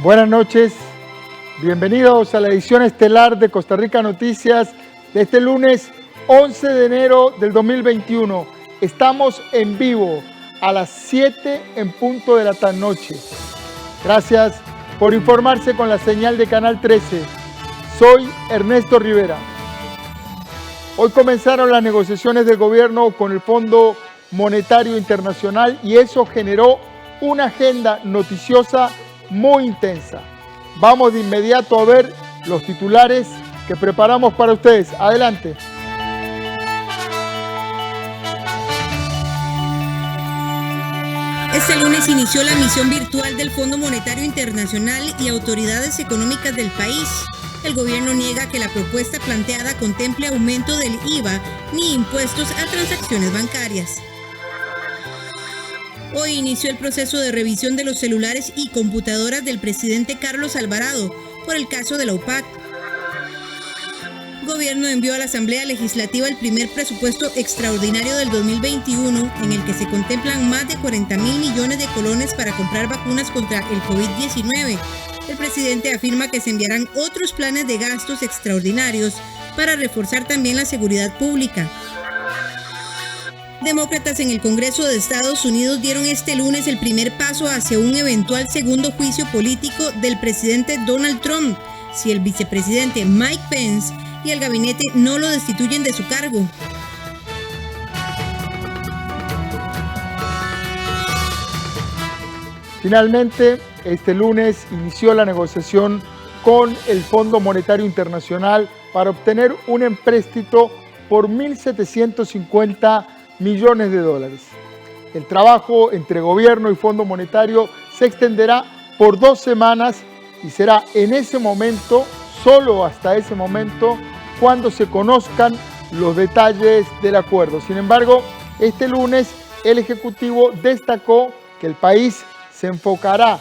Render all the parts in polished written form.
Buenas noches, bienvenidos a la edición estelar de Costa Rica Noticias de este lunes 11 de enero del 2021. Estamos en vivo a las 7 en punto de la noche. Gracias por informarse con la señal de Canal 13. Soy Ernesto Rivera. Hoy comenzaron las negociaciones del gobierno con el Fondo Monetario Internacional y eso generó una agenda noticiosa muy intensa. Vamos de inmediato a ver los titulares que preparamos para ustedes. Adelante. Este lunes inició la misión virtual del Fondo Monetario Internacional y autoridades económicas del país. El gobierno niega que la propuesta planteada contemple aumento del IVA ni impuestos a transacciones bancarias. Hoy inició el proceso de revisión de los celulares y computadoras del presidente Carlos Alvarado por el caso de la UPAC. El gobierno envió a la Asamblea Legislativa el primer presupuesto extraordinario del 2021, en el que se contemplan más de 40.000 millones de colones para comprar vacunas contra el COVID-19. El presidente afirma que se enviarán otros planes de gastos extraordinarios para reforzar también la seguridad pública. Demócratas en el Congreso de Estados Unidos dieron este lunes el primer paso hacia un eventual segundo juicio político del presidente Donald Trump, si el vicepresidente Mike Pence y el gabinete no lo destituyen de su cargo. Finalmente, este lunes inició la negociación con el Fondo Monetario Internacional para obtener un empréstito por 1.750 millones de dólares. El trabajo entre gobierno y Fondo Monetario se extenderá por 2 semanas y será en ese momento, solo hasta ese momento, cuando se conozcan los detalles del acuerdo. Sin embargo, este lunes el Ejecutivo destacó que el país se enfocará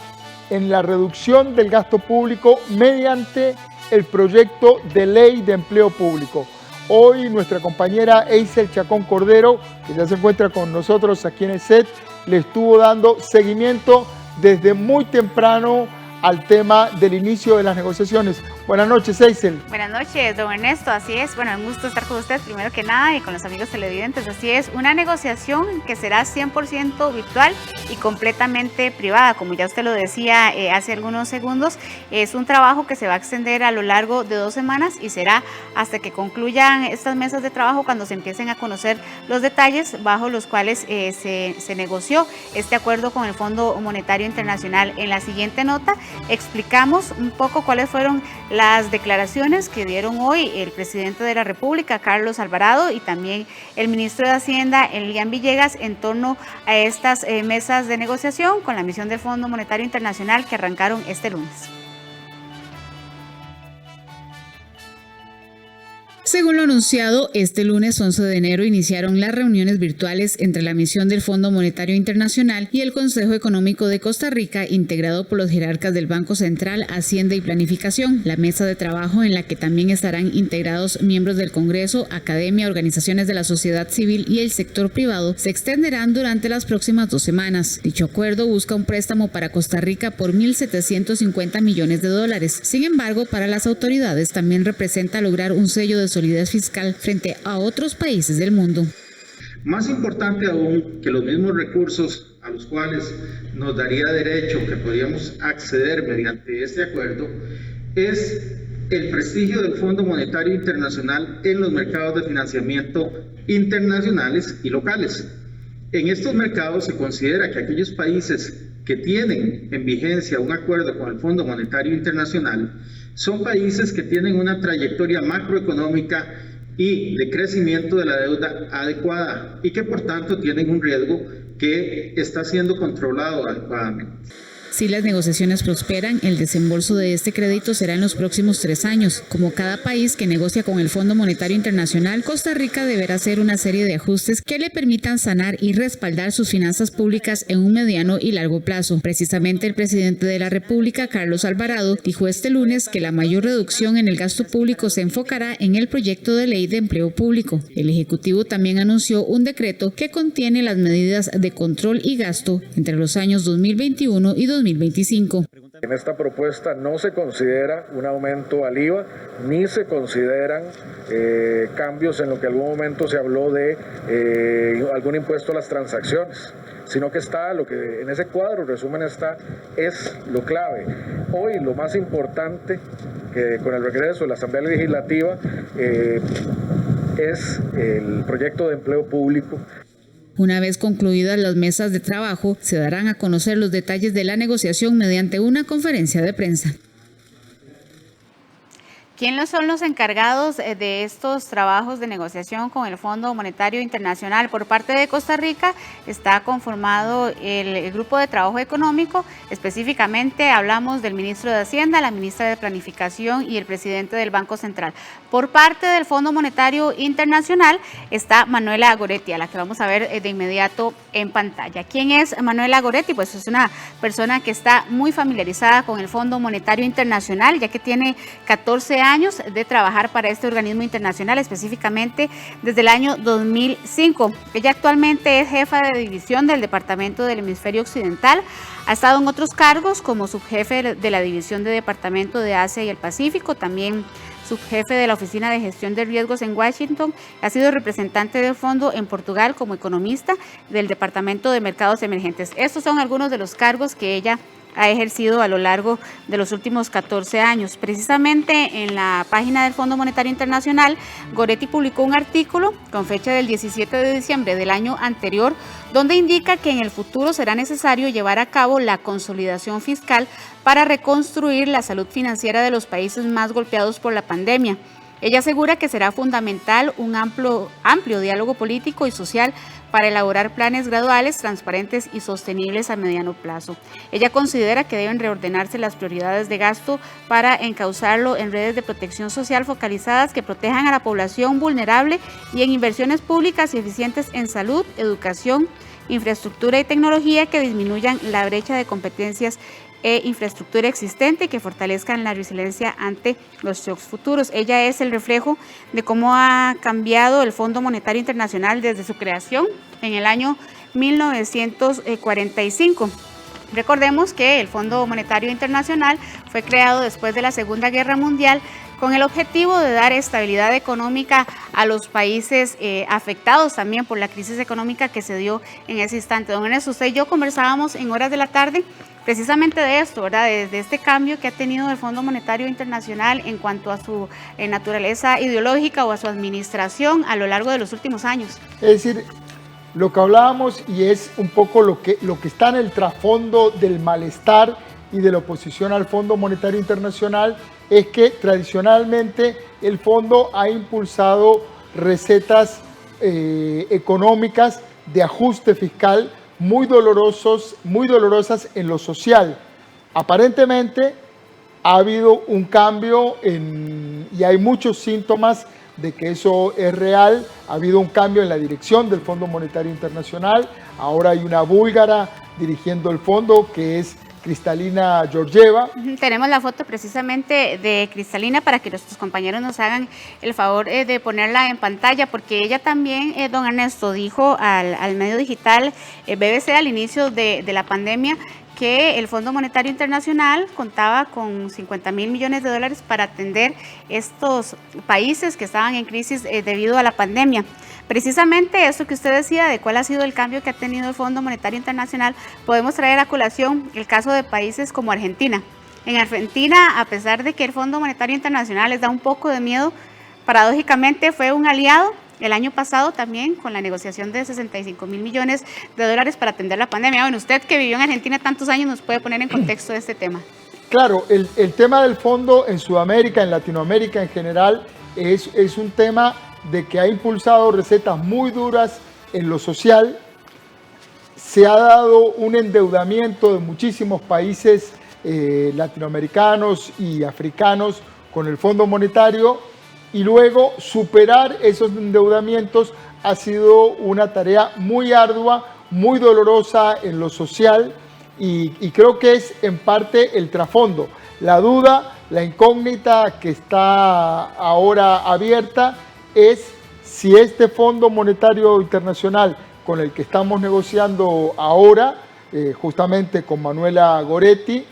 en la reducción del gasto público mediante el proyecto de ley de empleo público. Hoy nuestra compañera Eisel Chacón Cordero, que ya se encuentra con nosotros aquí en el set, le estuvo dando seguimiento desde muy temprano al tema del inicio de las negociaciones. Buenas noches, Eisel. Buenas noches, don Ernesto. Así es, bueno, un gusto estar con usted primero que nada y con los amigos televidentes. Así es, una negociación que será 100% virtual y completamente privada, como ya usted lo decía hace algunos segundos. Es un trabajo que se va a extender a lo largo de 2 semanas y será hasta que concluyan estas mesas de trabajo cuando se empiecen a conocer los detalles bajo los cuales se negoció este acuerdo con el Fondo Monetario Internacional. En la siguiente nota explicamos un poco cuáles fueron las declaraciones que dieron hoy el presidente de la República, Carlos Alvarado, y también el ministro de Hacienda, Elian Villegas, en torno a estas mesas de negociación con la misión del Fondo Monetario Internacional que arrancaron este lunes. Según lo anunciado, este lunes 11 de enero iniciaron las reuniones virtuales entre la misión del Fondo Monetario Internacional y el Consejo Económico de Costa Rica, integrado por los jerarcas del Banco Central, Hacienda y Planificación. La mesa de trabajo, en la que también estarán integrados miembros del Congreso, academia, organizaciones de la sociedad civil y el sector privado, se extenderán durante las próximas 2 semanas. Dicho acuerdo busca un préstamo para Costa Rica por 1.750 millones de dólares. Sin embargo, para las autoridades también representa lograr un sello de solidez fiscal frente a otros países del mundo. Más importante aún que los mismos recursos a los cuales nos daría derecho que podríamos acceder mediante este acuerdo es el prestigio del Fondo Monetario Internacional en los mercados de financiamiento internacionales y locales. En estos mercados se considera que aquellos países que tienen en vigencia un acuerdo con el Fondo Monetario Internacional son países que tienen una trayectoria macroeconómica y de crecimiento de la deuda adecuada y que por tanto tienen un riesgo que está siendo controlado adecuadamente. Si las negociaciones prosperan, el desembolso de este crédito será en los próximos 3 años. Como cada país que negocia con el Fondo Monetario Internacional, Costa Rica deberá hacer una serie de ajustes que le permitan sanar y respaldar sus finanzas públicas en un mediano y largo plazo. Precisamente el presidente de la República, Carlos Alvarado, dijo este lunes que la mayor reducción en el gasto público se enfocará en el proyecto de ley de empleo público. El Ejecutivo también anunció un decreto que contiene las medidas de control y gasto entre los años 2021 y 2025. En esta propuesta no se considera un aumento al IVA, ni se consideran cambios en lo que en algún momento se habló de algún impuesto a las transacciones, sino que está lo que en ese cuadro, resumen, es lo clave. Hoy lo más importante que con el regreso de la Asamblea Legislativa es el proyecto de empleo público. Una vez concluidas las mesas de trabajo, se darán a conocer los detalles de la negociación mediante una conferencia de prensa. ¿Quiénes son los encargados de estos trabajos de negociación con el Fondo Monetario Internacional? Por parte de Costa Rica está conformado el grupo de trabajo económico, específicamente hablamos del ministro de Hacienda, la ministra de Planificación y el presidente del Banco Central. Por parte del Fondo Monetario Internacional está Manuela Goretti, a la que vamos a ver de inmediato en pantalla. ¿Quién es Manuela Goretti? Pues es una persona que está muy familiarizada con el Fondo Monetario Internacional, ya que tiene 14 años de trabajar para este organismo internacional, específicamente desde el año 2005. Ella actualmente es jefa de división del Departamento del Hemisferio Occidental. Ha estado en otros cargos como subjefe de la División de Departamento de Asia y el Pacífico, también subjefe de la Oficina de Gestión de Riesgos en Washington. Ha sido representante del fondo en Portugal como economista del Departamento de Mercados Emergentes. Estos son algunos de los cargos que ella ha ejercido a lo largo de los últimos 14 años. Precisamente en la página del Fondo Monetario Internacional, Goretti publicó un artículo con fecha del 17 de diciembre del año anterior, donde indica que en el futuro será necesario llevar a cabo la consolidación fiscal para reconstruir la salud financiera de los países más golpeados por la pandemia. Ella asegura que será fundamental un amplio diálogo político y social para elaborar planes graduales, transparentes y sostenibles a mediano plazo. Ella considera que deben reordenarse las prioridades de gasto para encauzarlo en redes de protección social focalizadas que protejan a la población vulnerable y en inversiones públicas y eficientes en salud, educación, infraestructura y tecnología que disminuyan la brecha de competencias e infraestructura existente y que fortalezcan la resiliencia ante los shocks futuros. Ella es el reflejo de cómo ha cambiado el Fondo Monetario Internacional desde su creación en el año 1945. Recordemos que el Fondo Monetario Internacional fue creado después de la Segunda Guerra Mundial con el objetivo de dar estabilidad económica a los países afectados también por la crisis económica que se dio en ese instante. Don Ernesto, usted y yo conversábamos en horas de la tarde precisamente de esto, ¿verdad? De este cambio que ha tenido el Fondo Monetario Internacional en cuanto a su naturaleza ideológica o a su administración a lo largo de los últimos años. Es decir, lo que hablábamos y es un poco lo que está en el trasfondo del malestar y de la oposición al Fondo Monetario Internacional es que tradicionalmente el fondo ha impulsado recetas económicas de ajuste fiscal muy dolorosas en lo social. Aparentemente ha habido un cambio y hay muchos síntomas de que eso es real. Ha habido un cambio en la dirección del Fondo Monetario Internacional. Ahora hay una búlgara dirigiendo el fondo que es Kristalina Georgieva. Tenemos la foto precisamente de Kristalina para que nuestros compañeros nos hagan el favor de ponerla en pantalla, porque ella también, don Ernesto, dijo al medio digital BBC al inicio de la pandemia que el Fondo Monetario Internacional contaba con 50.000 millones de dólares para atender estos países que estaban en crisis debido a la pandemia. Precisamente esto que usted decía de cuál ha sido el cambio que ha tenido el Fondo Monetario Internacional, podemos traer a colación el caso de países como Argentina. En Argentina, a pesar de que el Fondo Monetario Internacional les da un poco de miedo, paradójicamente fue un aliado el año pasado también con la negociación de 65.000 millones de dólares para atender la pandemia. Bueno, usted que vivió en Argentina tantos años nos puede poner en contexto de este tema. Claro, el tema del fondo en Sudamérica, en Latinoamérica en general, es un tema de que ha impulsado recetas muy duras en lo social. Se ha dado un endeudamiento de muchísimos países latinoamericanos y africanos con el Fondo Monetario, y luego superar esos endeudamientos ha sido una tarea muy ardua, muy dolorosa en lo social, y creo que es en parte el trasfondo. La duda, la incógnita que está ahora abierta es si este Fondo Monetario Internacional con el que estamos negociando ahora, justamente con Manuela Goretti,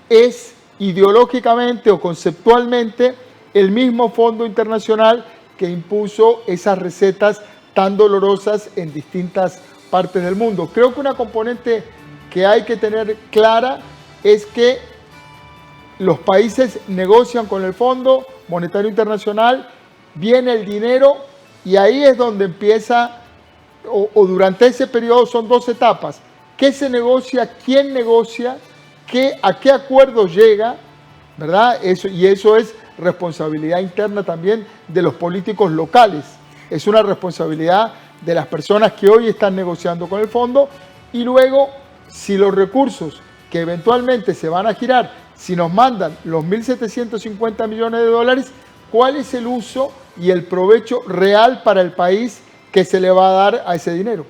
es ideológicamente o conceptualmente el mismo Fondo Internacional que impuso esas recetas tan dolorosas en distintas partes del mundo. Creo que una componente que hay que tener clara es que los países negocian con el Fondo Monetario Internacional, viene el dinero y ahí es donde empieza, o durante ese periodo son dos etapas. ¿Qué se negocia? ¿Quién negocia? ¿A qué acuerdo llega? ¿Verdad? Eso es responsabilidad interna también de los políticos locales. Es una responsabilidad de las personas que hoy están negociando con el fondo y luego, si los recursos que eventualmente se van a girar, si nos mandan los 1.750 millones de dólares, ¿cuál es el uso y el provecho real para el país que se le va a dar a ese dinero?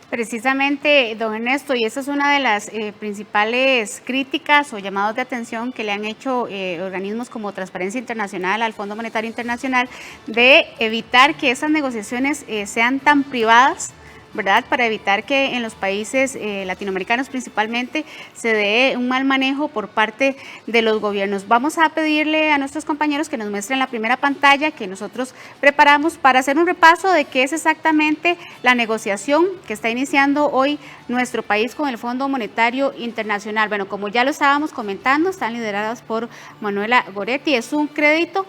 Precisamente, don Ernesto, y esa es una de las principales críticas o llamados de atención que le han hecho organismos como Transparencia Internacional al Fondo Monetario Internacional, de evitar que esas negociaciones sean tan privadas, ¿verdad? Para evitar que en los países latinoamericanos principalmente se dé un mal manejo por parte de los gobiernos. Vamos a pedirle a nuestros compañeros que nos muestren la primera pantalla que nosotros preparamos para hacer un repaso de qué es exactamente la negociación que está iniciando hoy nuestro país con el Fondo Monetario Internacional. Bueno, como ya lo estábamos comentando, están lideradas por Manuela Goretti. Es un crédito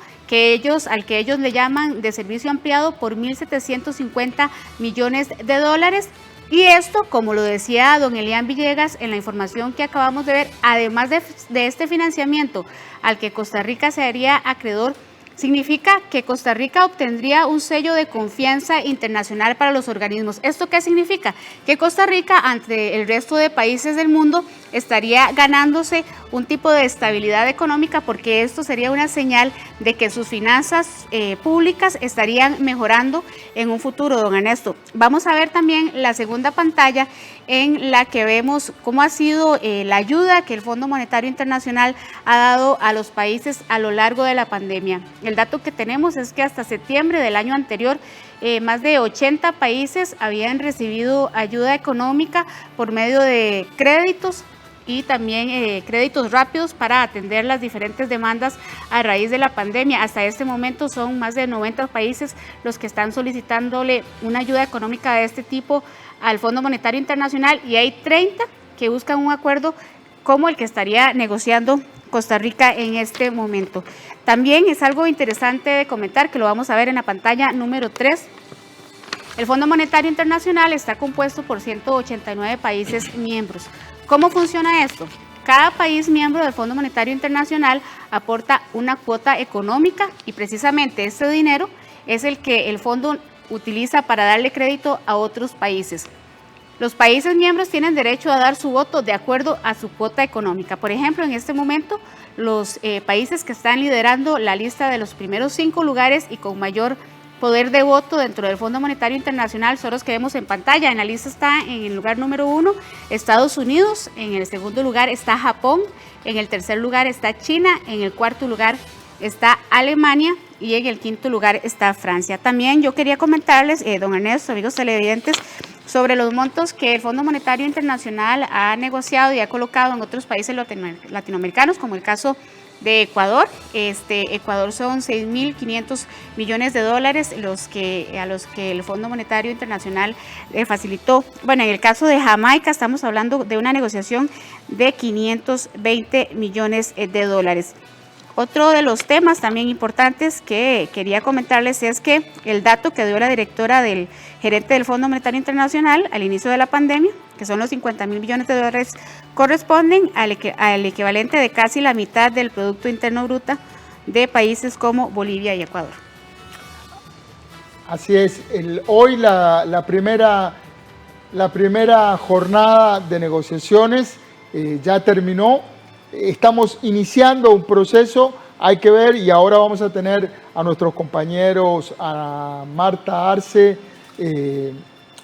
al que ellos le llaman de servicio ampliado por 1.750 millones de dólares. Y esto, como lo decía don Elian Villegas en la información que acabamos de ver, además de este financiamiento al que Costa Rica se haría acreedor, significa que Costa Rica obtendría un sello de confianza internacional para los organismos. ¿Esto qué significa? Que Costa Rica, ante el resto de países del mundo, estaría ganándose un tipo de estabilidad económica, porque esto sería una señal de que sus finanzas públicas estarían mejorando en un futuro, don Ernesto. Vamos a ver también la segunda pantalla, en la que vemos cómo ha sido la ayuda que el Fondo Monetario Internacional ha dado a los países a lo largo de la pandemia. El dato que tenemos es que hasta septiembre del año anterior, más de 80 países habían recibido ayuda económica por medio de créditos y también créditos rápidos para atender las diferentes demandas a raíz de la pandemia. Hasta este momento son más de 90 países los que están solicitándole una ayuda económica de este tipo al Fondo Monetario Internacional, y hay 30 que buscan un acuerdo como el que estaría negociando Costa Rica en este momento. También es algo interesante de comentar, que lo vamos a ver en la pantalla número 3. El Fondo Monetario Internacional está compuesto por 189 países miembros. ¿Cómo funciona esto? Cada país miembro del Fondo Monetario Internacional aporta una cuota económica, y precisamente este dinero es el que el fondo utiliza para darle crédito a otros países. Los países miembros tienen derecho a dar su voto de acuerdo a su cuota económica. Por ejemplo, en este momento, los países que están liderando la lista de los primeros 5 lugares y con mayor poder de voto dentro del Fondo Monetario Internacional son los que vemos en pantalla. En la lista está en el lugar número 1 Estados Unidos, en el segundo lugar está Japón, en el tercer lugar está China, en el cuarto lugar está Alemania y en el quinto lugar está Francia. También yo quería comentarles, don Ernesto, amigos televidentes, sobre los montos que el Fondo Monetario Internacional ha negociado y ha colocado en otros países latinoamericanos, como el caso de Ecuador. Ecuador son 6.500 millones de dólares a los que el Fondo Monetario Internacional facilitó. Bueno, en el caso de Jamaica estamos hablando de una negociación de 520 millones de dólares. Otro de los temas también importantes que quería comentarles es que el dato que dio la directora del gerente del Fondo Monetario Internacional al inicio de la pandemia, que son los 50.000 millones de dólares, corresponden al equivalente de casi la mitad del Producto Interno Bruto de países como Bolivia y Ecuador. Así es, hoy la primera jornada de negociaciones ya terminó. Estamos iniciando un proceso, hay que ver, y ahora vamos a tener a nuestros compañeros, a Marta Arce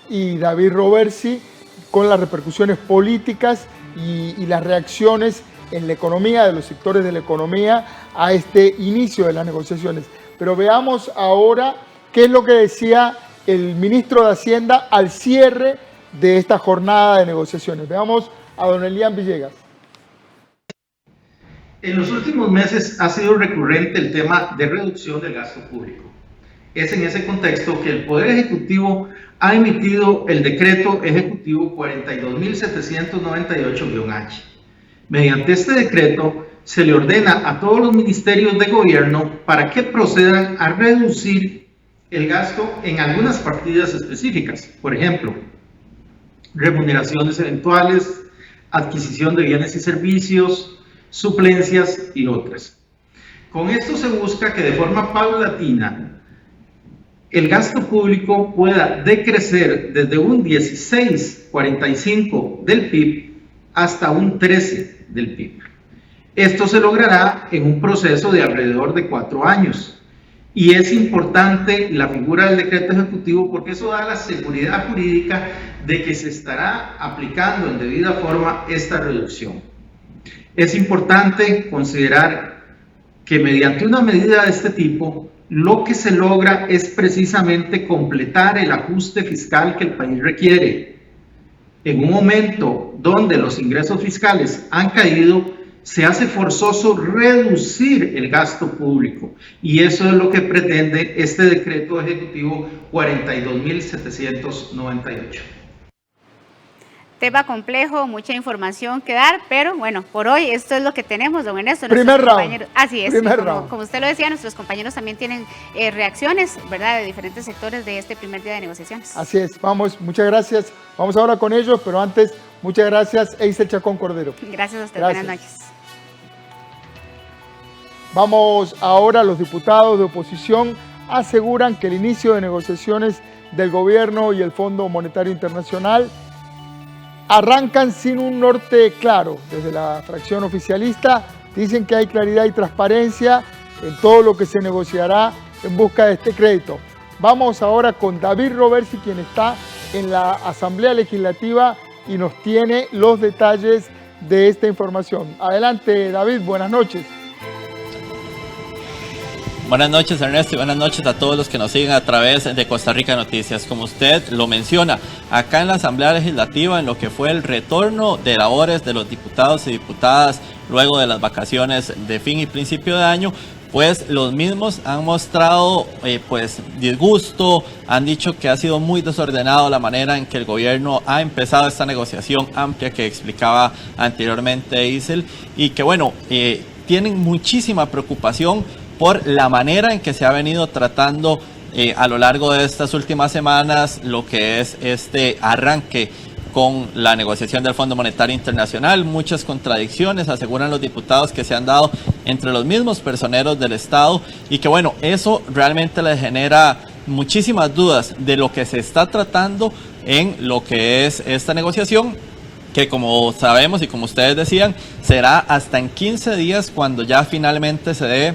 y David Roversi, con las repercusiones políticas y las reacciones en la economía, de los sectores de la economía, a este inicio de las negociaciones. Pero veamos ahora qué es lo que decía el ministro de Hacienda al cierre de esta jornada de negociaciones. Veamos a don Elian Villegas. En los últimos meses ha sido recurrente el tema de reducción del gasto público. Es en ese contexto que el Poder Ejecutivo ha emitido el Decreto Ejecutivo 42.798-H. Mediante este decreto se le ordena a todos los ministerios de gobierno para que procedan a reducir el gasto en algunas partidas específicas. Por ejemplo, remuneraciones eventuales, adquisición de bienes y servicios, suplencias y otras. Con esto se busca que de forma paulatina el gasto público pueda decrecer desde un 16,45% del PIB hasta un 13% del PIB. Esto se logrará en un proceso de alrededor de 4 años. Y es importante la figura del decreto ejecutivo porque eso da la seguridad jurídica de que se estará aplicando en debida forma esta reducción. Es importante considerar que mediante una medida de este tipo, lo que se logra es precisamente completar el ajuste fiscal que el país requiere. En un momento donde los ingresos fiscales han caído, se hace forzoso reducir el gasto público y eso es lo que pretende este decreto ejecutivo 42.798. Tema complejo, mucha información que dar, pero bueno, por hoy esto es lo que tenemos, don Ernesto. Primer round. Así es, Como usted lo decía, nuestros compañeros también tienen reacciones, ¿verdad?, de diferentes sectores de este primer día de negociaciones. Así es, vamos, muchas gracias. Vamos ahora con ellos, pero antes, muchas gracias, Eisel Chacón Cordero. Gracias a usted, Gracias. buenas noches. Vamos ahora, los diputados de oposición aseguran que el inicio de negociaciones del gobierno y el Fondo Monetario Internacional arrancan sin un norte claro. Desde la fracción oficialista dicen que hay claridad y transparencia en todo lo que se negociará en busca de este crédito. Vamos ahora con David Roversi, quien está en la Asamblea Legislativa y nos tiene los detalles de esta información. Adelante, David, buenas noches. Buenas noches, Ernesto, y buenas noches a todos los que nos siguen a través de Costa Rica Noticias. Como usted lo menciona, acá en la Asamblea Legislativa, en lo que fue el retorno de labores de los diputados y diputadas luego de las vacaciones de fin y principio de año, pues los mismos han mostrado disgusto, han dicho que ha sido muy desordenado la manera en que el gobierno ha empezado esta negociación amplia que explicaba anteriormente Eisel, y que bueno, tienen muchísima preocupación por la manera en que se ha venido tratando a lo largo de estas últimas semanas lo que es este arranque con la negociación del Fondo Monetario Internacional. Muchas contradicciones, aseguran los diputados, que se han dado entre los mismos personeros del Estado y que bueno, eso realmente les genera muchísimas dudas de lo que se está tratando en lo que es esta negociación, que como sabemos y como ustedes decían, será hasta en 15 días cuando ya finalmente se dé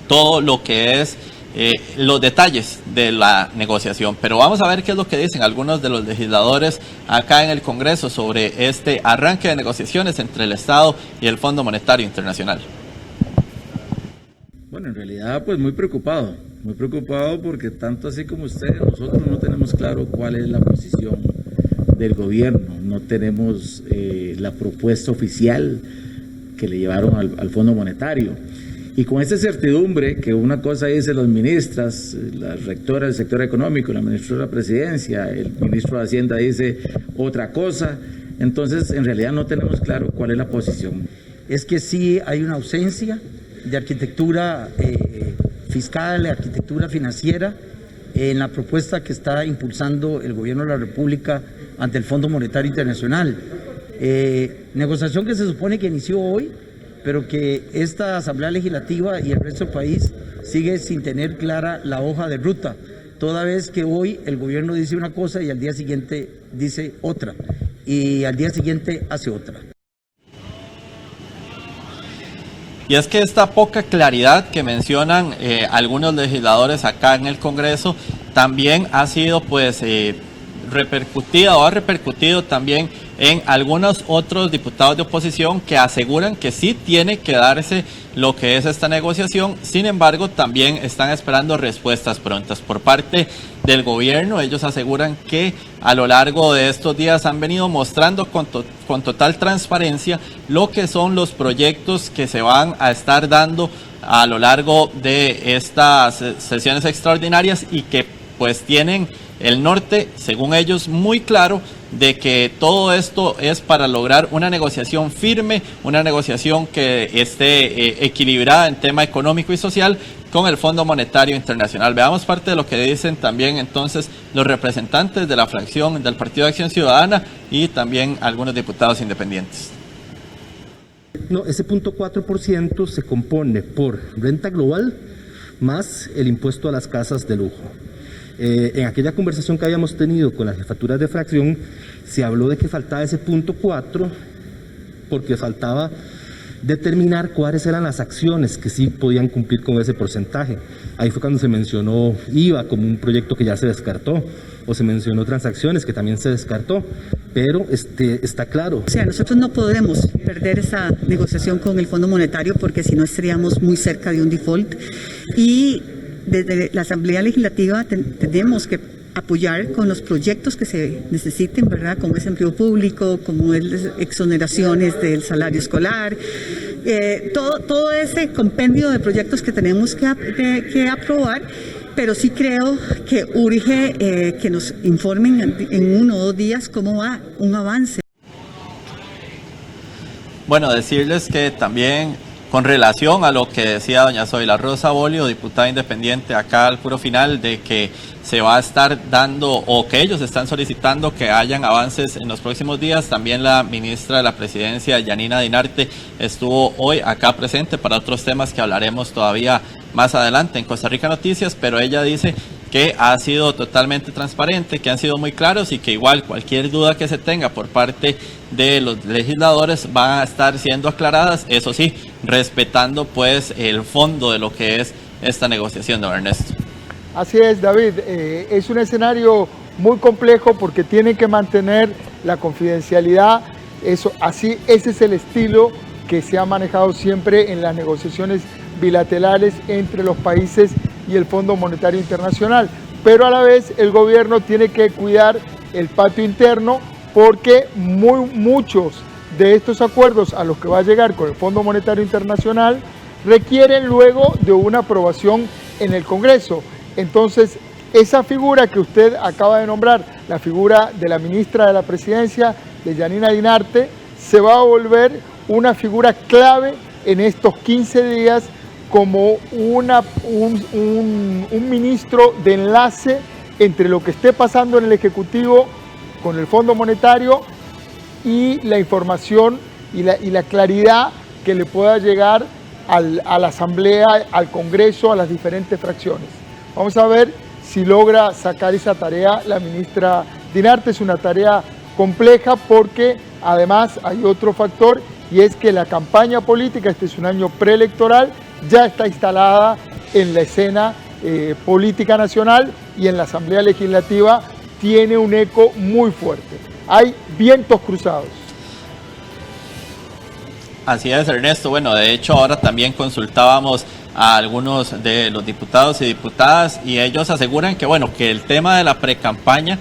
todo lo que es los detalles de la negociación. Pero vamos a ver qué es lo que dicen algunos de los legisladores acá en el Congreso sobre este arranque de negociaciones entre el Estado y el Fondo Monetario Internacional. Bueno, en realidad pues muy preocupado porque tanto así como ustedes, nosotros no tenemos claro cuál es la posición del gobierno, no tenemos la propuesta oficial que le llevaron al Fondo Monetario. Y con esta certidumbre, que una cosa dicen las ministras, la rectora del sector económico, la ministra de la presidencia, el ministro de Hacienda dice otra cosa, entonces en realidad no tenemos claro cuál es la posición. Es que sí hay una ausencia de arquitectura fiscal, de arquitectura financiera en la propuesta que está impulsando el gobierno de la República ante el Fondo Monetario Internacional. Negociación que se supone que inició hoy, pero que esta Asamblea Legislativa y el resto del país sigue sin tener clara la hoja de ruta, toda vez que hoy el gobierno dice una cosa y al día siguiente dice otra, y al día siguiente hace otra. Y es que esta poca claridad que mencionan algunos legisladores acá en el Congreso también ha sido repercutida o ha repercutido también en algunos otros diputados de oposición que aseguran que sí tiene que darse lo que es esta negociación. Sin embargo, también están esperando respuestas prontas por parte del gobierno. Ellos aseguran que a lo largo de estos días han venido mostrando con total transparencia lo que son los proyectos que se van a estar dando a lo largo de estas sesiones extraordinarias y que pues tienen el norte, según ellos, muy claro de que todo esto es para lograr una negociación firme, una negociación que esté equilibrada en tema económico y social con el Fondo Monetario Internacional. Veamos parte de lo que dicen también entonces los representantes de la fracción del Partido de Acción Ciudadana y también algunos diputados independientes. No, ese 0.4% se compone por renta global más el impuesto a las casas de lujo. En aquella conversación que habíamos tenido con las jefaturas de fracción, se habló de que faltaba ese 0.4 porque faltaba determinar cuáles eran las acciones que sí podían cumplir con ese porcentaje. Ahí fue cuando se mencionó IVA como un proyecto que ya se descartó, o se mencionó transacciones que también se descartó, pero está claro. O sea, nosotros no podemos perder esa negociación con el Fondo Monetario porque si no estaríamos muy cerca de un default, y desde la Asamblea Legislativa tenemos que apoyar con los proyectos que se necesiten, ¿verdad? Como es empleo público, como es exoneraciones del salario escolar, todo ese compendio de proyectos que tenemos que aprobar, pero sí creo que urge que nos informen en 1 o 2 días cómo va un avance. Bueno, decirles que también con relación a lo que decía doña Zoila Rosa Bolio, diputada independiente, acá al puro final, de que se va a estar dando o que ellos están solicitando que hayan avances en los próximos días. También la ministra de la Presidencia, Yanina Dinarte, estuvo hoy acá presente para otros temas que hablaremos todavía más adelante en Costa Rica Noticias, pero ella dice que ha sido totalmente transparente, que han sido muy claros y que igual cualquier duda que se tenga por parte de los legisladores van a estar siendo aclaradas, eso sí, respetando pues el fondo de lo que es esta negociación, don Ernesto. Así es, David, es un escenario muy complejo porque tienen que mantener la confidencialidad, ese es el estilo que se ha manejado siempre en las negociaciones bilaterales entre los países y el Fondo Monetario Internacional, pero a la vez el gobierno tiene que cuidar el patio interno porque muchos de estos acuerdos a los que va a llegar con el Fondo Monetario Internacional requieren luego de una aprobación en el Congreso. Entonces, esa figura que usted acaba de nombrar, la figura de la ministra de la Presidencia, de Yanina Dinarte, se va a volver una figura clave en estos 15 días como un ministro de enlace entre lo que esté pasando en el Ejecutivo con el Fondo Monetario y la información y la claridad que le pueda llegar a la Asamblea, al Congreso, a las diferentes fracciones. Vamos a ver si logra sacar esa tarea la ministra Dinarte. Es una tarea compleja porque además hay otro factor y es que la campaña política, este es un año preelectoral, ya está instalada en la escena política nacional y en la Asamblea Legislativa tiene un eco muy fuerte. Hay vientos cruzados. Así es, Ernesto. Bueno, de hecho ahora también consultábamos a algunos de los diputados y diputadas y ellos aseguran que, bueno, que el tema de la precampaña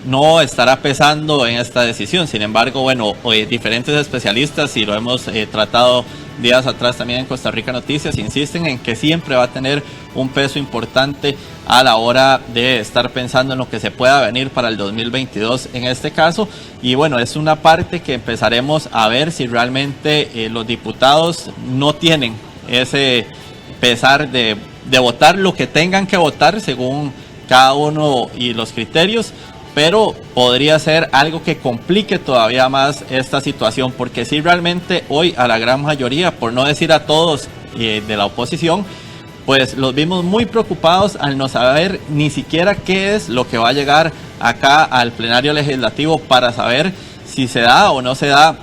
no estará pesando en esta decisión. Sin embargo, bueno, diferentes especialistas, y lo hemos tratado días atrás también en Costa Rica Noticias, insisten en que siempre va a tener un peso importante a la hora de estar pensando en lo que se pueda venir para el 2022 en este caso. Y bueno, es una parte que empezaremos a ver si realmente los diputados no tienen ese pesar de votar lo que tengan que votar según cada uno y los criterios, pero podría ser algo que complique todavía más esta situación, porque si realmente hoy a la gran mayoría, por no decir a todos de la oposición, pues los vimos muy preocupados al no saber ni siquiera qué es lo que va a llegar acá al plenario legislativo para saber si se da o no se da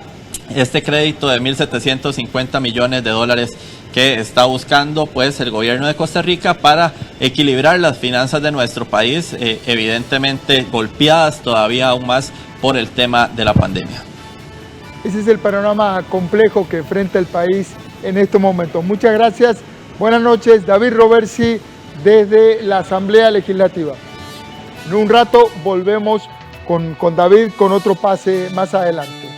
este crédito de 1.750 millones de dólares que está buscando pues el gobierno de Costa Rica para equilibrar las finanzas de nuestro país, evidentemente golpeadas todavía aún más por el tema de la pandemia. Ese es el panorama complejo que enfrenta el país en estos momentos. Muchas gracias. Buenas noches, David Roversi, desde la Asamblea Legislativa. En un rato volvemos con David con otro pase más adelante.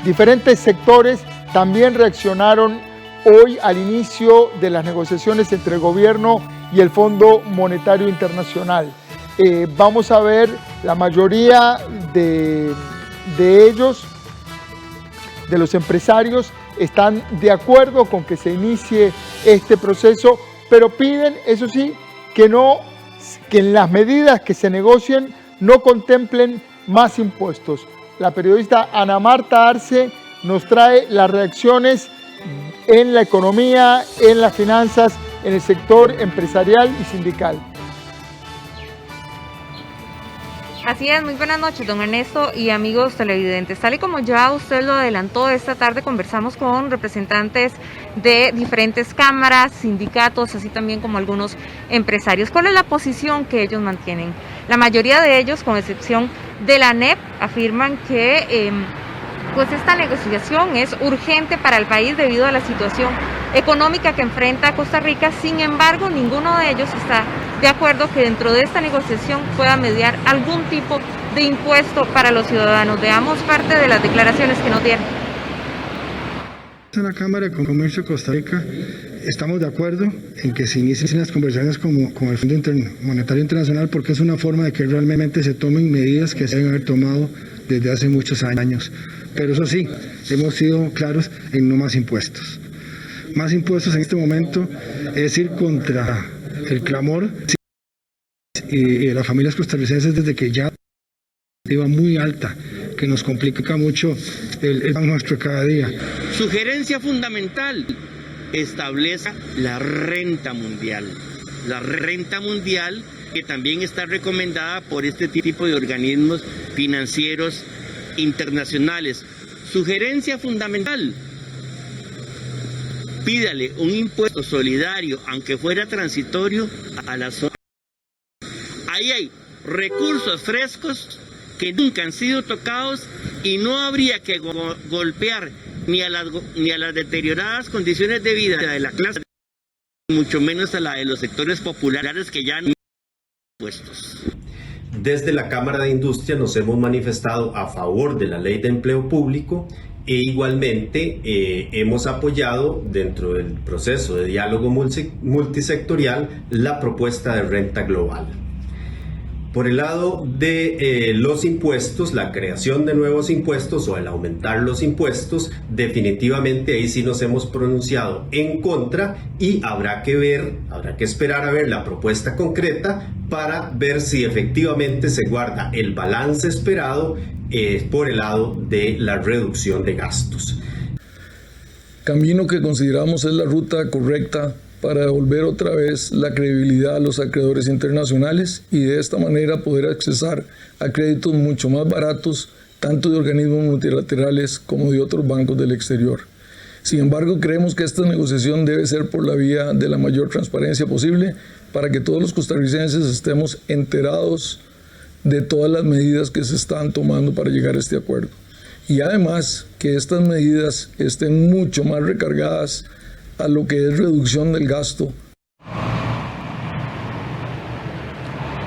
Diferentes sectores también reaccionaron hoy al inicio de las negociaciones entre el gobierno y el Fondo Monetario Internacional. Vamos a ver, la mayoría de ellos, de los empresarios, están de acuerdo con que se inicie este proceso, pero piden, eso sí, que en las medidas que se negocien no contemplen más impuestos. La periodista Ana Marta Arce nos trae las reacciones en la economía, en las finanzas, en el sector empresarial y sindical. Así es, muy buenas noches, don Ernesto y amigos televidentes. Tal y como ya usted lo adelantó, esta tarde conversamos con representantes de diferentes cámaras, sindicatos, así también como algunos empresarios. ¿Cuál es la posición que ellos mantienen? La mayoría de ellos, con excepción de la ANEP, afirman que pues esta negociación es urgente para el país debido a la situación económica que enfrenta Costa Rica. Sin embargo, ninguno de ellos está de acuerdo que dentro de esta negociación pueda mediar algún tipo de impuesto para los ciudadanos. Veamos parte de las declaraciones que nos dieron. En la Cámara de Comercio de Costa Rica estamos de acuerdo en que se inicien las conversaciones con el Fondo Monetario Internacional, porque es una forma de que realmente se tomen medidas que se deben haber tomado desde hace muchos años. Pero eso sí, hemos sido claros en no más impuestos. Más impuestos en este momento es ir contra el clamor de las familias costarricenses desde que ya iba muy alta, que nos complica mucho el pan nuestro cada día. Sugerencia fundamental, establezca la renta mundial. La renta mundial que también está recomendada por este tipo de organismos financieros internacionales. Sugerencia fundamental, pídale un impuesto solidario, aunque fuera transitorio, a la zona. Ahí hay recursos frescos que nunca han sido tocados y no habría que golpear ni a las deterioradas condiciones de vida de la clase, mucho menos a la de los sectores populares que ya no han impuestos. Desde la Cámara de Industria nos hemos manifestado a favor de la Ley de Empleo Público e igualmente hemos apoyado dentro del proceso de diálogo multisectorial la propuesta de renta global. Por el lado de los impuestos, la creación de nuevos impuestos o el aumentar los impuestos, definitivamente ahí sí nos hemos pronunciado en contra y habrá que esperar a ver la propuesta concreta para ver si efectivamente se guarda el balance esperado por el lado de la reducción de gastos. Camino que consideramos es la ruta correcta para devolver otra vez la credibilidad a los acreedores internacionales y de esta manera poder accesar a créditos mucho más baratos, tanto de organismos multilaterales como de otros bancos del exterior. Sin embargo, creemos que esta negociación debe ser por la vía de la mayor transparencia posible para que todos los costarricenses estemos enterados de todas las medidas que se están tomando para llegar a este acuerdo. Y además que estas medidas estén mucho más recargadas a lo que es reducción del gasto.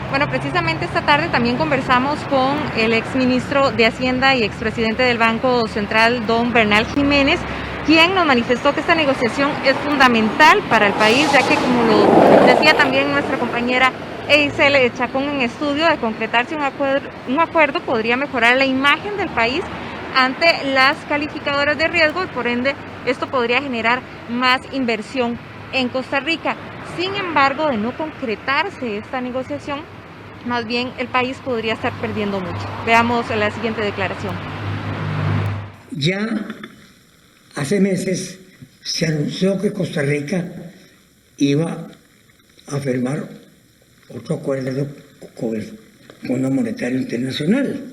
Bueno, precisamente esta tarde también conversamos con el exministro de Hacienda y expresidente del Banco Central, don Bernal Jiménez, quien nos manifestó que esta negociación es fundamental para el país, ya que, como lo decía también nuestra compañera Eisel Chacón en estudio, de concretarse un acuerdo podría mejorar la imagen del país ante las calificadoras de riesgo y por ende esto podría generar más inversión en Costa Rica. Sin embargo, de no concretarse esta negociación, más bien el país podría estar perdiendo mucho. Veamos la siguiente declaración. Ya hace meses se anunció que Costa Rica iba a firmar otro acuerdo con el Fondo Monetario Internacional.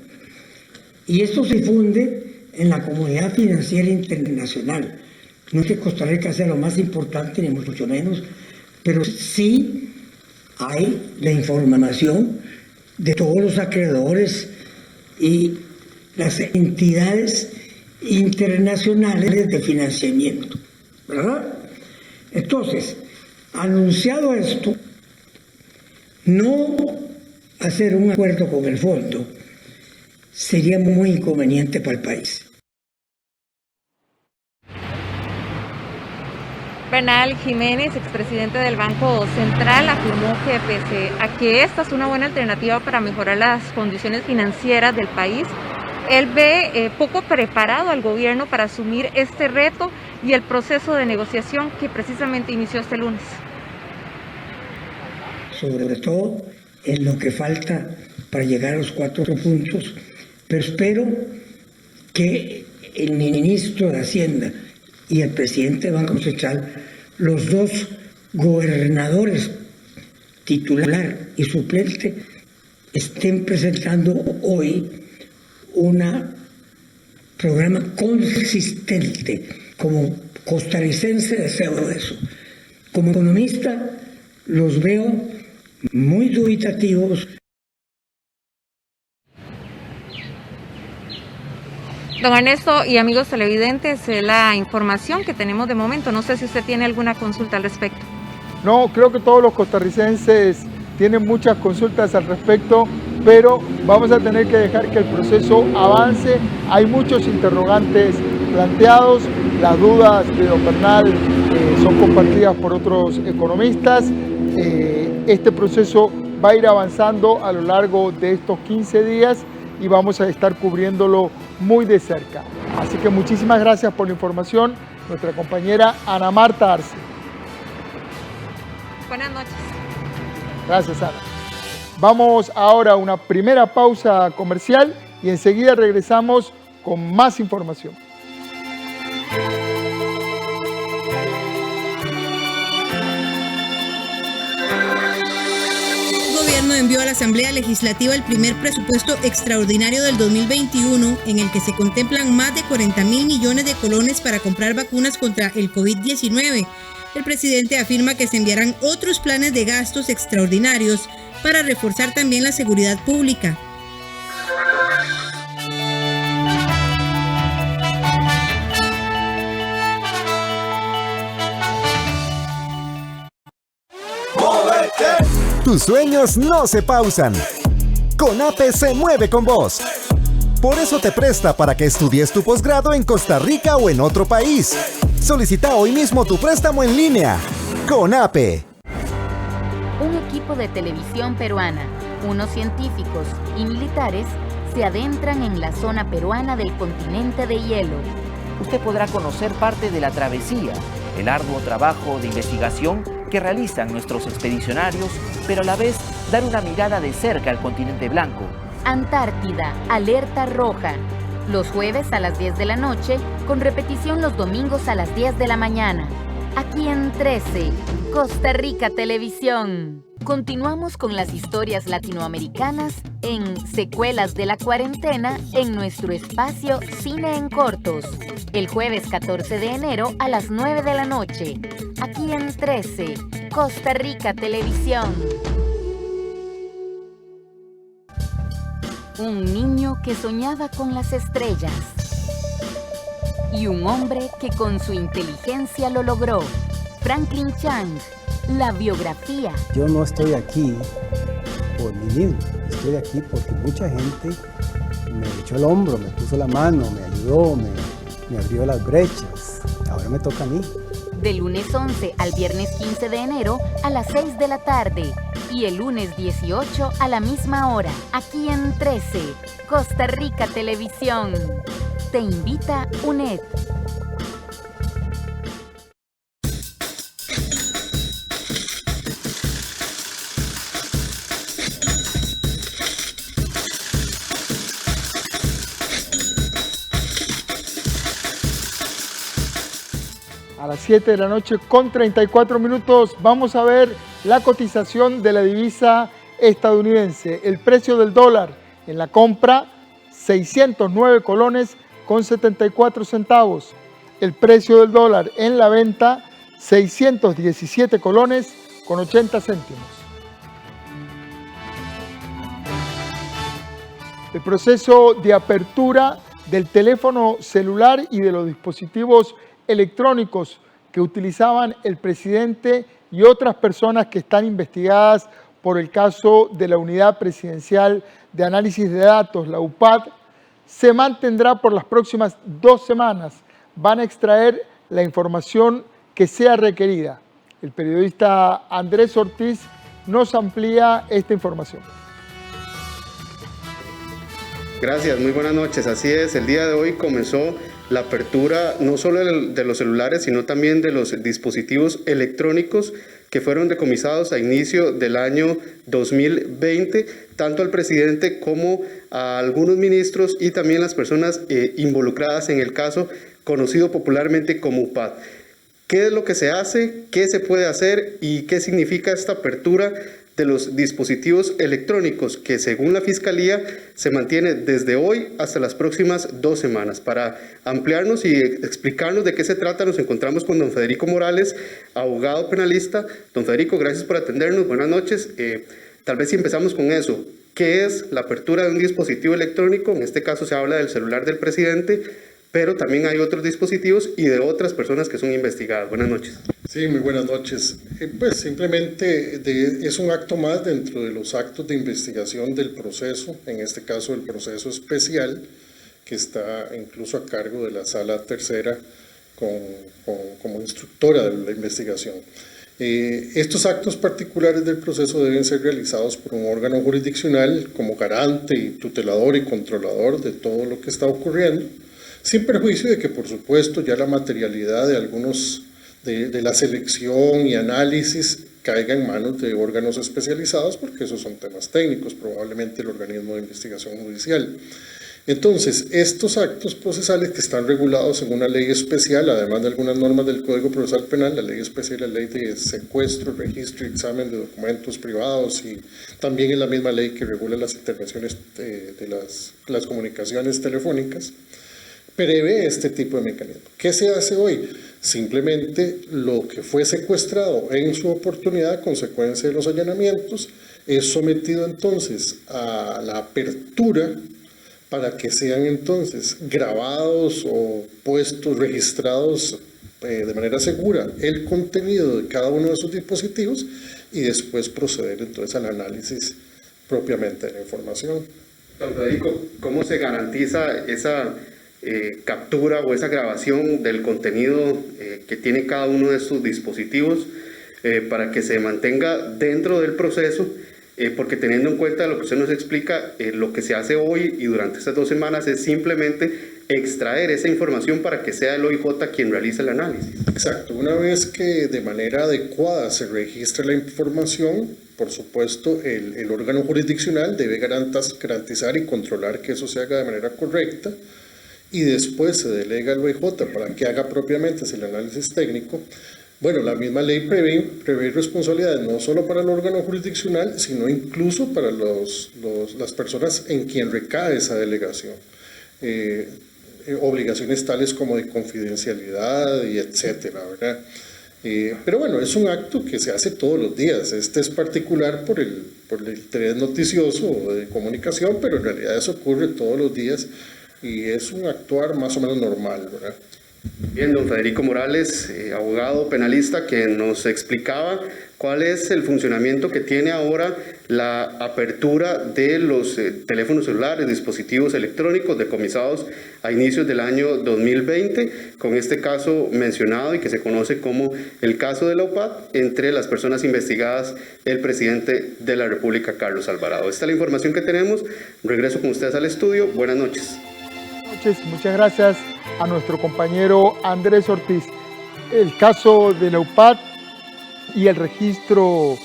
Y esto se funde en la comunidad financiera internacional. No es que Costa Rica sea lo más importante, ni mucho menos, pero sí hay la información de todos los acreedores y las entidades internacionales de financiamiento, ¿verdad? Entonces, anunciado esto, no hacer un acuerdo con el fondo sería muy inconveniente para el país. Bernal Jiménez, expresidente del Banco Central, afirmó que pese a que esta es una buena alternativa para mejorar las condiciones financieras del país, él ve poco preparado al gobierno para asumir este reto y el proceso de negociación que precisamente inició este lunes. Sobre todo en lo que falta para llegar a los 4 puntos, pero espero que el ministro de Hacienda y el presidente del Banco Central, los dos gobernadores, titular y suplente, estén presentando hoy un programa consistente. Como costarricense deseo eso. Como economista los veo muy dubitativos. Don Ernesto y amigos televidentes, la información que tenemos de momento, no sé si usted tiene alguna consulta al respecto. No, creo que todos los costarricenses tienen muchas consultas al respecto, pero vamos a tener que dejar que el proceso avance. Hay muchos interrogantes planteados, las dudas de don Bernal son compartidas por otros economistas. Este proceso va a ir avanzando a lo largo de estos 15 días y vamos a estar cubriéndolo muy de cerca. Así que muchísimas gracias por la información, nuestra compañera Ana Marta Arce. Buenas noches. Gracias, Ana. Vamos ahora a una primera pausa comercial y enseguida regresamos con más información. Envió a la Asamblea Legislativa el primer presupuesto extraordinario del 2021, en el que se contemplan más de 40.000 millones de colones para comprar vacunas contra el COVID-19. El presidente afirma que se enviarán otros planes de gastos extraordinarios para reforzar también la seguridad pública. Tus sueños no se pausan. CONAPE se mueve con vos. Por eso te presta para que estudies tu posgrado en Costa Rica o en otro país. Solicita hoy mismo tu préstamo en línea. CONAPE. Un equipo de televisión peruana, unos científicos y militares se adentran en la zona peruana del continente de hielo. Usted podrá conocer parte de la travesía, el arduo trabajo de investigación que realizan nuestros expedicionarios, pero a la vez dar una mirada de cerca al continente blanco. Antártida, alerta roja. Los jueves a las 10 de la noche, con repetición los domingos a las 10 de la mañana. Aquí en 13, Costa Rica Televisión. Continuamos con las historias latinoamericanas en Secuelas de la Cuarentena en nuestro espacio Cine en Cortos. El jueves 14 de enero a las 9 de la noche. Aquí en 13, Costa Rica Televisión. Un niño que soñaba con las estrellas. Y un hombre que con su inteligencia lo logró. Franklin Chang, la biografía. Yo no estoy aquí por mí mismo, estoy aquí porque mucha gente me echó el hombro, me puso la mano, me ayudó, me abrió las brechas. Ahora me toca a mí. De lunes 11 al viernes 15 de enero a las 6 de la tarde y el lunes 18 a la misma hora, aquí en 13, Costa Rica Televisión. Te invita UNED. A las 7 de la noche con 34 minutos vamos a ver la cotización de la divisa estadounidense. El precio del dólar en la compra, 609 colones con 74 centavos. El precio del dólar en la venta, 617 colones con 80 céntimos. El proceso de apertura del teléfono celular y de los dispositivos electrónicos que utilizaban el presidente y otras personas que están investigadas por el caso de la Unidad Presidencial de Análisis de Datos, la UPAD, se mantendrá por las próximas 2 semanas. Van a extraer la información que sea requerida. El periodista Andrés Ortiz nos amplía esta información. Gracias, muy buenas noches. Así es, el día de hoy comenzó la apertura no solo de los celulares, sino también de los dispositivos electrónicos que fueron decomisados a inicio del año 2020, tanto al presidente como a algunos ministros y también las personas involucradas en el caso conocido popularmente como UPAD. ¿Qué es lo que se hace? ¿Qué se puede hacer? ¿Y qué significa esta apertura de los dispositivos electrónicos que según la Fiscalía se mantiene desde hoy hasta las próximas 2 semanas? Para ampliarnos y explicarnos de qué se trata, nos encontramos con don Federico Morales, abogado penalista. Don Federico, gracias por atendernos. Buenas noches. Tal vez si empezamos con eso, ¿qué es la apertura de un dispositivo electrónico? En este caso se habla del celular del presidente, pero también hay otros dispositivos y de otras personas que son investigadas. Buenas noches. Sí, muy buenas noches. Pues simplemente es un acto más dentro de los actos de investigación del proceso, en este caso el proceso especial, que está incluso a cargo de la Sala Tercera como instructora de la investigación. Estos actos particulares del proceso deben ser realizados por un órgano jurisdiccional como garante y tutelador y controlador de todo lo que está ocurriendo, sin perjuicio de que, por supuesto, ya la materialidad de algunos de la selección y análisis caiga en manos de órganos especializados, porque esos son temas técnicos, probablemente el organismo de investigación judicial. Entonces, estos actos procesales que están regulados en una ley especial, además de algunas normas del Código Procesal Penal, la ley especial, la ley de secuestro, registro y examen de documentos privados, y también es la misma ley que regula las intervenciones de las comunicaciones telefónicas, prevé este tipo de mecanismo. ¿Qué se hace hoy? Simplemente lo que fue secuestrado en su oportunidad a consecuencia de los allanamientos es sometido entonces a la apertura para que sean entonces grabados o puestos, registrados de manera segura el contenido de cada uno de esos dispositivos y después proceder entonces al análisis propiamente de la información. Don Federico, ¿cómo se garantiza esa captura o esa grabación del contenido que tiene cada uno de estos dispositivos para que se mantenga dentro del proceso? Porque teniendo en cuenta lo que usted nos explica, lo que se hace hoy y durante estas 2 semanas es simplemente extraer esa información para que sea el OIJ quien realice el análisis. Exacto, una vez que de manera adecuada se registre la información, por supuesto el órgano jurisdiccional debe garantizar y controlar que eso se haga de manera correcta, y después se delega al OIJ para que haga propiamente el análisis técnico. Bueno, la misma ley prevé responsabilidades no solo para el órgano jurisdiccional, sino incluso para las personas en quien recae esa delegación. Obligaciones tales como de confidencialidad y etcétera, ¿verdad? Pero bueno, es un acto que se hace todos los días. Este es particular por el interés noticioso o de comunicación, pero en realidad eso ocurre todos los días y es un actuar más o menos normal, ¿verdad? Bien, don Federico Morales, abogado penalista, que nos explicaba cuál es el funcionamiento que tiene ahora la apertura de los teléfonos celulares, dispositivos electrónicos decomisados a inicios del año 2020, con este caso mencionado y que se conoce como el caso de la UPAD, entre las personas investigadas el presidente de la República, Carlos Alvarado. Esta es la información que tenemos. Regreso con ustedes al estudio. Buenas noches. Muchas gracias a nuestro compañero Andrés Ortiz. El caso de la UPAD y el registro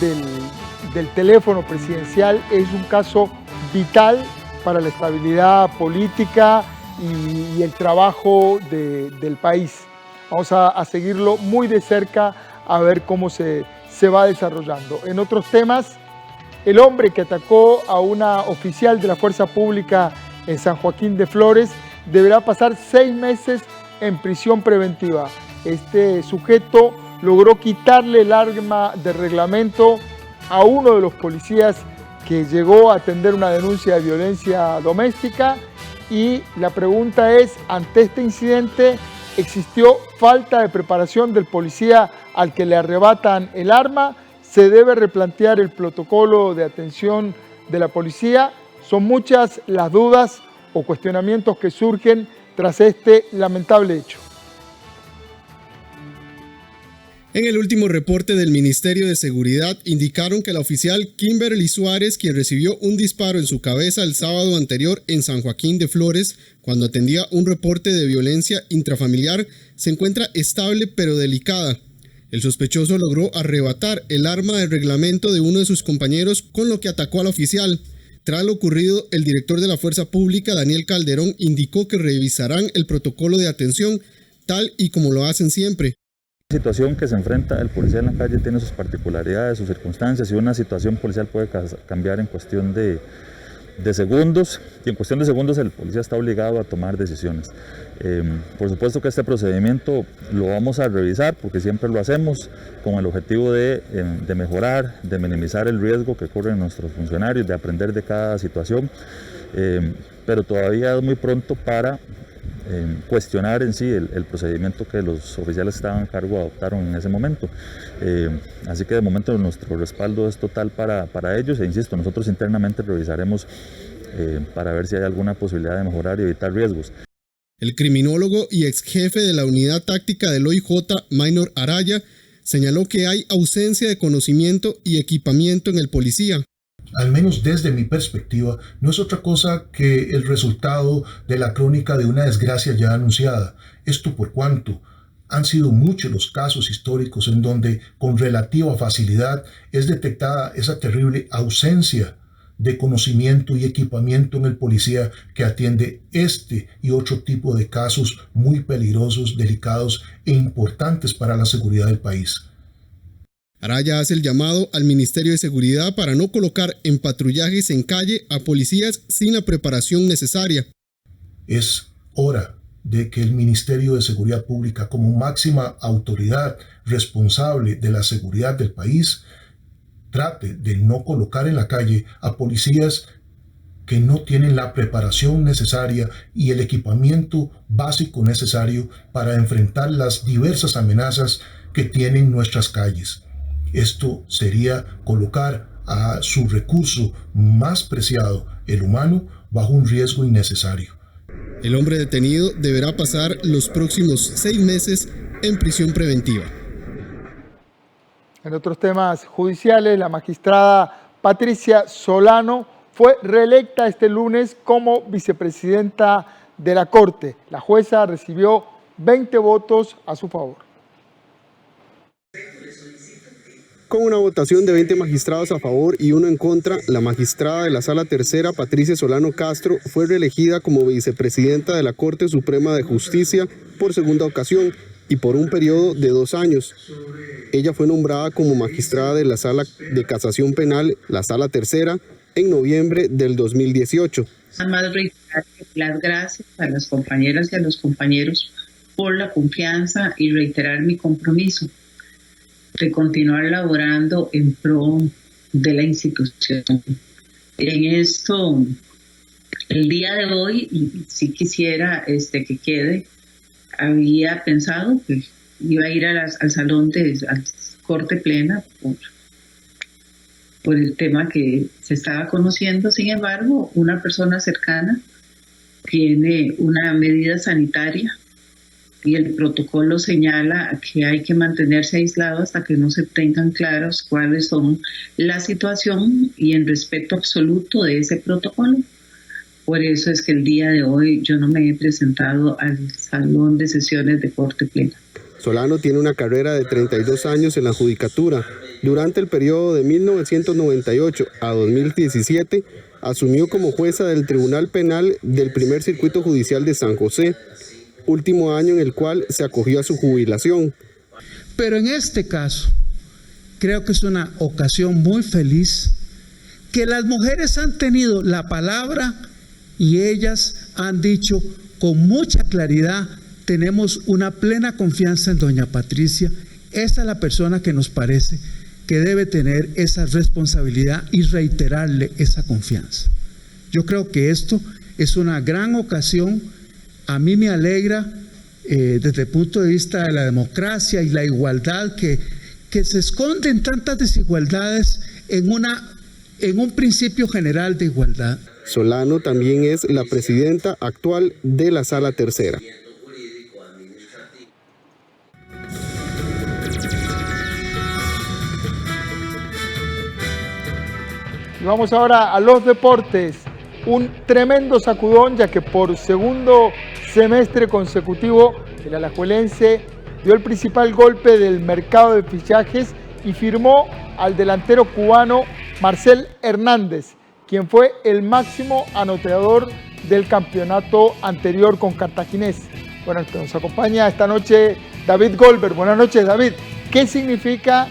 del teléfono presidencial es un caso vital para la estabilidad política y el trabajo del país. Vamos a seguirlo muy de cerca a ver cómo se va desarrollando. En otros temas, el hombre que atacó a una oficial de la Fuerza Pública en San Joaquín de Flores deberá pasar 6 meses en prisión preventiva. Este sujeto logró quitarle el arma de reglamento a uno de los policías que llegó a atender una denuncia de violencia doméstica Y la pregunta es, ante este incidente, ¿existió falta de preparación del policía al que le arrebatan el arma? ¿Se debe replantear el protocolo de atención de la policía? Son muchas las dudas o cuestionamientos que surgen tras este lamentable hecho. En el último reporte del Ministerio de Seguridad indicaron que la oficial Kimberly Suárez, quien recibió un disparo en su cabeza el sábado anterior en San Joaquín de Flores, cuando atendía un reporte de violencia intrafamiliar, se encuentra estable pero delicada. El sospechoso logró arrebatar el arma de reglamento de uno de sus compañeros, con lo que atacó al oficial. Tras lo ocurrido, el director de la Fuerza Pública, Daniel Calderón, indicó que revisarán el protocolo de atención, tal y como lo hacen siempre. La situación que se enfrenta el policía en la calle tiene sus particularidades, sus circunstancias, y una situación policial puede cambiar en cuestión de segundos, y en cuestión de segundos el policía está obligado a tomar decisiones. Por supuesto que este procedimiento lo vamos a revisar, porque siempre lo hacemos con el objetivo de mejorar, de minimizar el riesgo que corren nuestros funcionarios, de aprender de cada situación, pero todavía es muy pronto para cuestionar en sí el procedimiento que los oficiales que estaban a cargo adoptaron en ese momento. Así que de momento nuestro respaldo es total para ellos, e insisto, nosotros internamente revisaremos para ver si hay alguna posibilidad de mejorar y evitar riesgos. El criminólogo y ex jefe de la unidad táctica del OIJ, Maynor Araya, señaló que hay ausencia de conocimiento y equipamiento en el policía. Al menos desde mi perspectiva, no es otra cosa que el resultado de la crónica de una desgracia ya anunciada. Esto por cuanto han sido muchos los casos históricos en donde con relativa facilidad es detectada esa terrible ausencia de conocimiento y equipamiento en el policía que atiende este y otro tipo de casos muy peligrosos, delicados e importantes para la seguridad del país. Araya hace el llamado al Ministerio de Seguridad para no colocar en patrullajes en calle a policías sin la preparación necesaria. Es hora de que el Ministerio de Seguridad Pública, como máxima autoridad responsable de la seguridad del país, trate de no colocar en la calle a policías que no tienen la preparación necesaria y el equipamiento básico necesario para enfrentar las diversas amenazas que tienen nuestras calles. Esto sería colocar a su recurso más preciado, el humano, bajo un riesgo innecesario. El hombre detenido deberá pasar los próximos 6 meses en prisión preventiva. En otros temas judiciales, la magistrada Patricia Solano fue reelecta este lunes como vicepresidenta de la Corte. La jueza recibió 20 votos a su favor. Con una votación de 20 magistrados a favor y 1 en contra, la magistrada de la Sala Tercera, Patricia Solano Castro, fue reelegida como vicepresidenta de la Corte Suprema de Justicia por segunda ocasión y por un periodo de 2 años. Ella fue nombrada como magistrada de la Sala de Casación Penal, la Sala Tercera, en noviembre del 2018. Además, reiterar las gracias a las compañeras y a los compañeros por la confianza y reiterar mi compromiso de continuar laborando en pro de la institución. En esto, el día de hoy, si quisiera que quede, había pensado que iba a ir al salón de Corte Plena por el tema que se estaba conociendo. Sin embargo, una persona cercana tiene una medida sanitaria y el protocolo señala que hay que mantenerse aislado hasta que no se tengan claros cuáles son la situación y en respeto absoluto de ese protocolo. Por eso es que el día de hoy yo no me he presentado al salón de sesiones de Corte Plena. Solano tiene una carrera de 32 años en la judicatura. Durante el periodo de 1998 a 2017, asumió como jueza del Tribunal Penal del Primer Circuito Judicial de San José, último año en el cual se acogió a su jubilación. Pero en este caso, creo que es una ocasión muy feliz, que las mujeres han tenido la palabra y ellas han dicho con mucha claridad: tenemos una plena confianza en doña Patricia. Esa es la persona que nos parece que debe tener esa responsabilidad y reiterarle esa confianza. Yo creo que esto Es una gran ocasión. A mí me alegra desde el punto de vista de la democracia y la igualdad que se esconden tantas desigualdades en un principio general de igualdad. Solano también es la presidenta actual de la Sala Tercera. Y vamos ahora a los deportes. Un tremendo sacudón, ya que por segundo semestre consecutivo el alajuelense dio el principal golpe del mercado de fichajes y firmó al delantero cubano Marcel Hernández, quien fue el máximo anotador del campeonato anterior con Cartaginés. Bueno, nos acompaña esta noche David Goldberg. Buenas noches, David. ¿Qué significa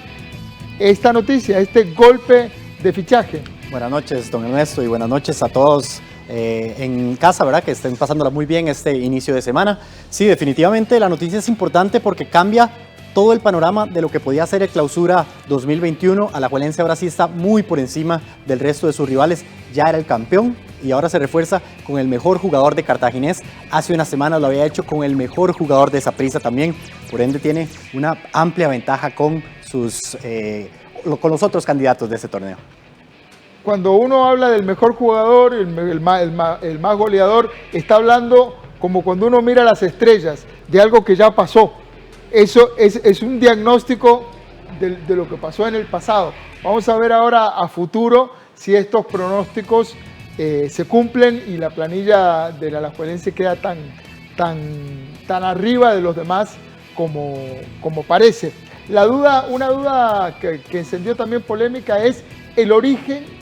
esta noticia, este golpe de fichaje? Buenas noches, don Ernesto, y buenas noches a todos en casa, ¿verdad? Que estén pasándola muy bien este inicio de semana. Sí, definitivamente la noticia es importante porque cambia todo el panorama de lo que podía ser el Clausura 2021. Alajuelense ahora sí está muy por encima del resto de sus rivales. Ya era el campeón y ahora se refuerza con el mejor jugador de Cartaginés. Hace unas semanas lo había hecho con el mejor jugador de Saprissa también. Por ende tiene una amplia ventaja con los otros candidatos de este torneo. Cuando uno habla del mejor jugador, el más goleador, está hablando como cuando uno mira las estrellas, de algo que ya pasó. Eso es un diagnóstico de lo que pasó en el pasado. Vamos a ver ahora a futuro si estos pronósticos se cumplen y la planilla del alajuelense queda tan arriba de los demás como parece. Una duda que encendió también polémica es el origen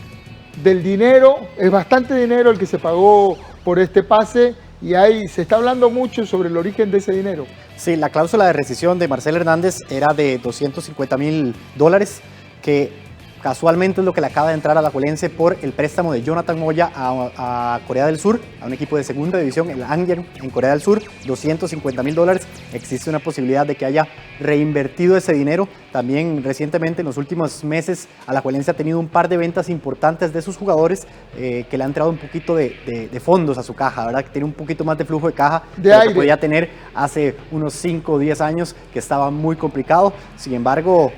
del dinero. Es bastante dinero el que se pagó por este pase y se está hablando mucho sobre el origen de ese dinero. Sí, la cláusula de rescisión de Marcel Hernández era de $250,000, que casualmente es lo que le acaba de entrar a Alajuelense por el préstamo de Jonathan Moya a Corea del Sur, a un equipo de segunda división, el Angern en Corea del Sur, $250,000. Existe una posibilidad de que haya reinvertido ese dinero. También recientemente, en los últimos meses, Alajuelense ha tenido un par de ventas importantes de sus jugadores que le han entrado un poquito de fondos a su caja, ¿verdad? Que tiene un poquito más de flujo de caja de lo que podía tener hace unos 5 o 10 años, que estaba muy complicado. Sin embargo,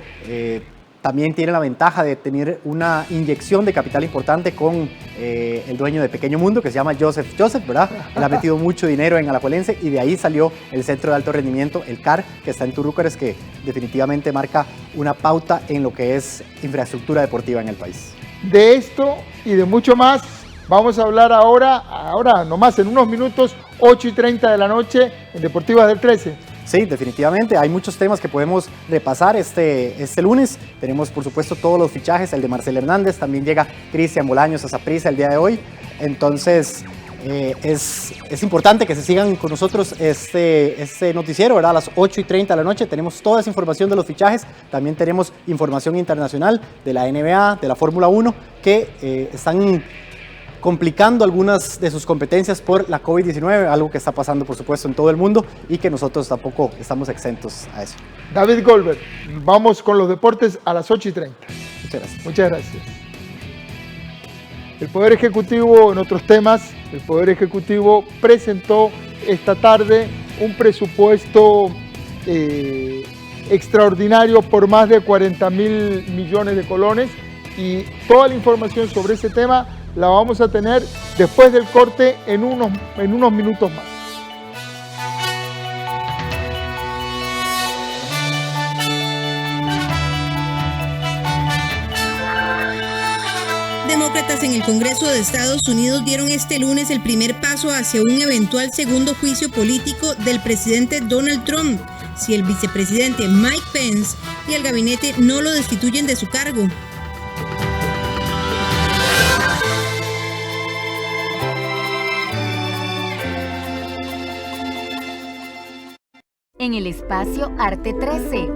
también tiene la ventaja de tener una inyección de capital importante con el dueño de Pequeño Mundo, que se llama Joseph, ¿verdad? Él ha metido mucho dinero en Alajuelense y de ahí salió el centro de alto rendimiento, el CAR, que está en Turúcares, que definitivamente marca una pauta en lo que es infraestructura deportiva en el país. De esto y de mucho más vamos a hablar ahora nomás en unos minutos, 8:30 de la noche, en Deportivas del 13. Sí, definitivamente. Hay muchos temas que podemos repasar este lunes. Tenemos, por supuesto, todos los fichajes, el de Marcel Hernández. También llega Cristian Bolaños a Saprissa el día de hoy. Entonces, es importante que se sigan con nosotros este noticiero, ¿verdad? A las 8:30 de la noche tenemos toda esa información de los fichajes. También tenemos información internacional de la NBA, de la Fórmula 1, que están complicando algunas de sus competencias por la COVID-19, algo que está pasando, por supuesto, en todo el mundo y que nosotros tampoco estamos exentos a eso. David Goldberg, vamos con los deportes a las 8:30. Muchas gracias. Muchas gracias. El Poder Ejecutivo, en otros temas, el Poder Ejecutivo presentó esta tarde un presupuesto extraordinario por más de 40.000 millones de colones y toda la información sobre ese tema la vamos a tener después del corte en unos minutos más. Demócratas en el Congreso de Estados Unidos dieron este lunes el primer paso hacia un eventual segundo juicio político del presidente Donald Trump, si el vicepresidente Mike Pence y el gabinete no lo destituyen de su cargo. En el espacio Arte 13.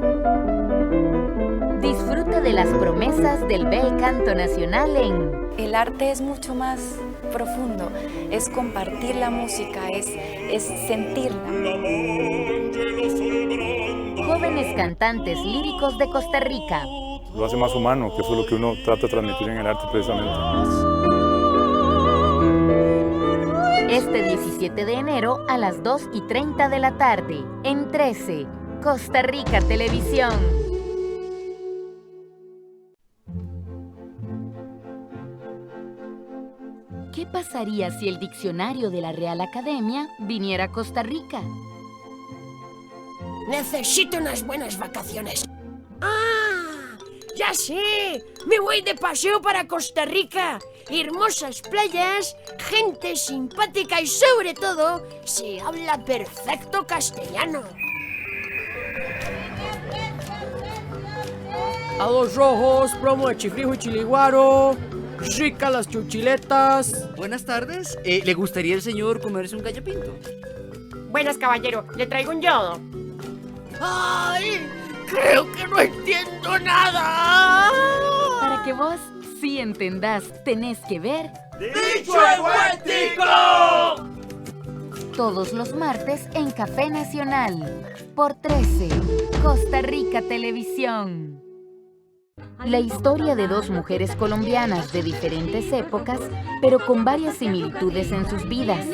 Disfruta de las promesas del bel canto nacional en... El arte es mucho más profundo, es compartir la música, es sentirla. Jóvenes cantantes líricos de Costa Rica. Lo hace más humano, que eso es lo que uno trata de transmitir en el arte precisamente. Este 17 de enero a las 2:30 de la tarde, en 13, Costa Rica Televisión. ¿Qué pasaría si el diccionario de la Real Academia viniera a Costa Rica? Necesito unas buenas vacaciones. ¡Ah! ¡Ya sé! Me voy de paseo para Costa Rica. Hermosas playas, gente simpática y sobre todo, se habla perfecto castellano. A 2 rojos, promo de chifrijo y chiliguaro. Ricas las chuchiletas. Buenas tardes. ¿Le gustaría al señor comerse un gallo pinto? Buenas, caballero. Le traigo un yodo. ¡Ay! Creo que no entiendo nada. Para que vos sí entendás, tenés que ver ¡Dicho en buen tico! todos los martes en Café Nacional por 13, Costa Rica Televisión. La historia de dos mujeres colombianas de diferentes épocas, pero con varias similitudes en sus vidas.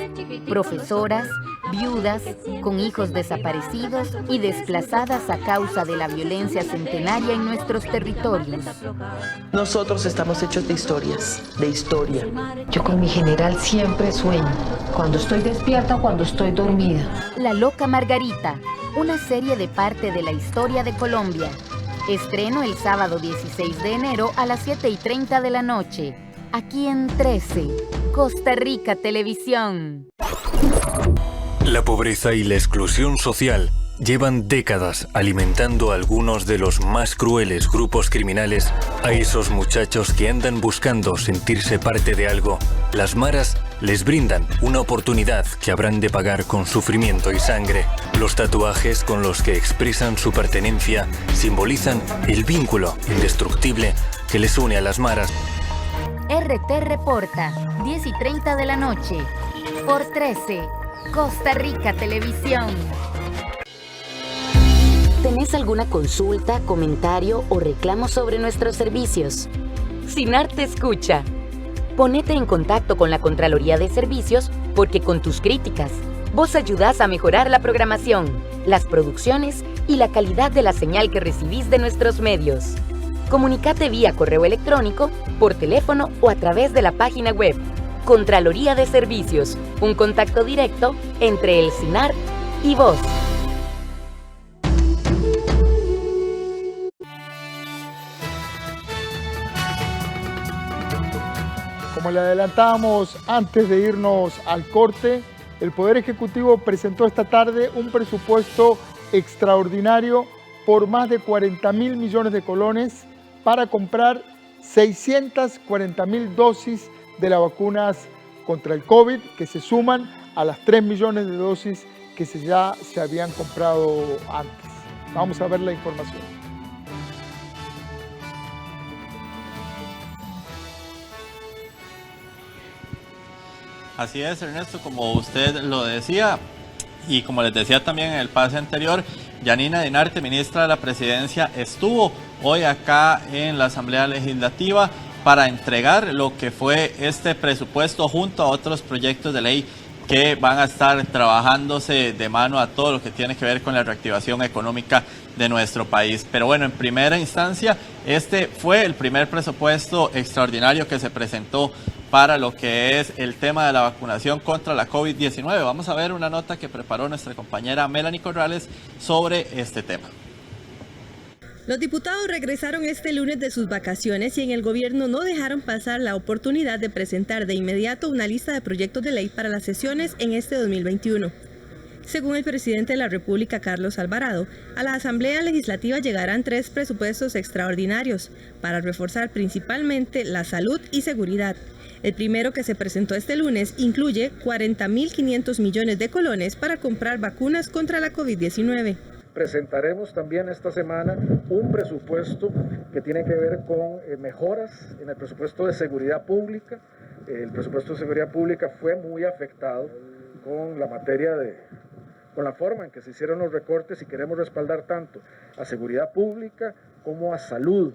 Profesoras, viudas, con hijos desaparecidos y desplazadas a causa de la violencia centenaria en nuestros territorios. Nosotros estamos hechos de historias, de historia. Yo con mi general siempre sueño, cuando estoy despierta o cuando estoy dormida. La Loca Margarita, una serie de parte de la historia de Colombia. Estreno el sábado 16 de enero a las 7:30 de la noche, aquí en 13, Costa Rica Televisión. La pobreza y la exclusión social llevan décadas alimentando a algunos de los más crueles grupos criminales. A esos muchachos que andan buscando sentirse parte de algo, las maras les brindan una oportunidad que habrán de pagar con sufrimiento y sangre. Los tatuajes con los que expresan su pertenencia simbolizan el vínculo indestructible que les une a las maras. RT Reporta, 10:30 de la noche, por 13, Costa Rica Televisión. ¿Tenés alguna consulta, comentario o reclamo sobre nuestros servicios? Sinar te escucha. Ponete en contacto con la Contraloría de Servicios porque con tus críticas, vos ayudás a mejorar la programación, las producciones y la calidad de la señal que recibís de nuestros medios. Comunicate vía correo electrónico, por teléfono o a través de la página web. Contraloría de Servicios, un contacto directo entre el Sinar y vos. Como le adelantábamos antes de irnos al corte, el Poder Ejecutivo presentó esta tarde un presupuesto extraordinario por más de 40.000 millones de colones para comprar 640.000 dosis de las vacunas contra el COVID, que se suman a las 3 millones de dosis que ya se habían comprado antes. Vamos a ver la información. Así es, Ernesto, como usted lo decía y como les decía también en el pase anterior, Yanina Dinarte, ministra de la Presidencia, estuvo hoy acá en la Asamblea Legislativa para entregar lo que fue este presupuesto junto a otros proyectos de ley que van a estar trabajándose de mano a todo lo que tiene que ver con la reactivación económica de nuestro país. Pero bueno, en primera instancia, este fue el primer presupuesto extraordinario que se presentó para lo que es el tema de la vacunación contra la COVID-19. Vamos a ver una nota que preparó nuestra compañera Melanie Corrales sobre este tema. Los diputados regresaron este lunes de sus vacaciones y en el gobierno no dejaron pasar la oportunidad de presentar de inmediato una lista de proyectos de ley para las sesiones en este 2021. Según el presidente de la República, Carlos Alvarado, a la Asamblea Legislativa llegarán 3 presupuestos extraordinarios para reforzar principalmente la salud y seguridad. El primero, que se presentó este lunes, incluye 40.500 millones de colones para comprar vacunas contra la COVID-19. Presentaremos también esta semana un presupuesto que tiene que ver con mejoras en el presupuesto de seguridad pública. El presupuesto de seguridad pública fue muy afectado con la materia con la forma en que se hicieron los recortes y queremos respaldar tanto a seguridad pública como a salud.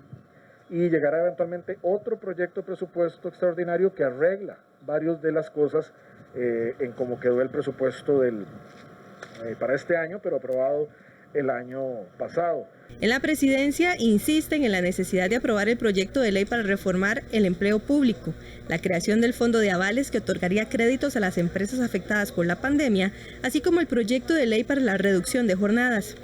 Y llegará eventualmente otro proyecto de presupuesto extraordinario que arregla varias de las cosas en cómo quedó el presupuesto para este año, pero aprobado el año pasado. En la presidencia insisten en la necesidad de aprobar el proyecto de ley para reformar el empleo público, la creación del fondo de avales que otorgaría créditos a las empresas afectadas por la pandemia, así como el proyecto de ley para la reducción de jornadas.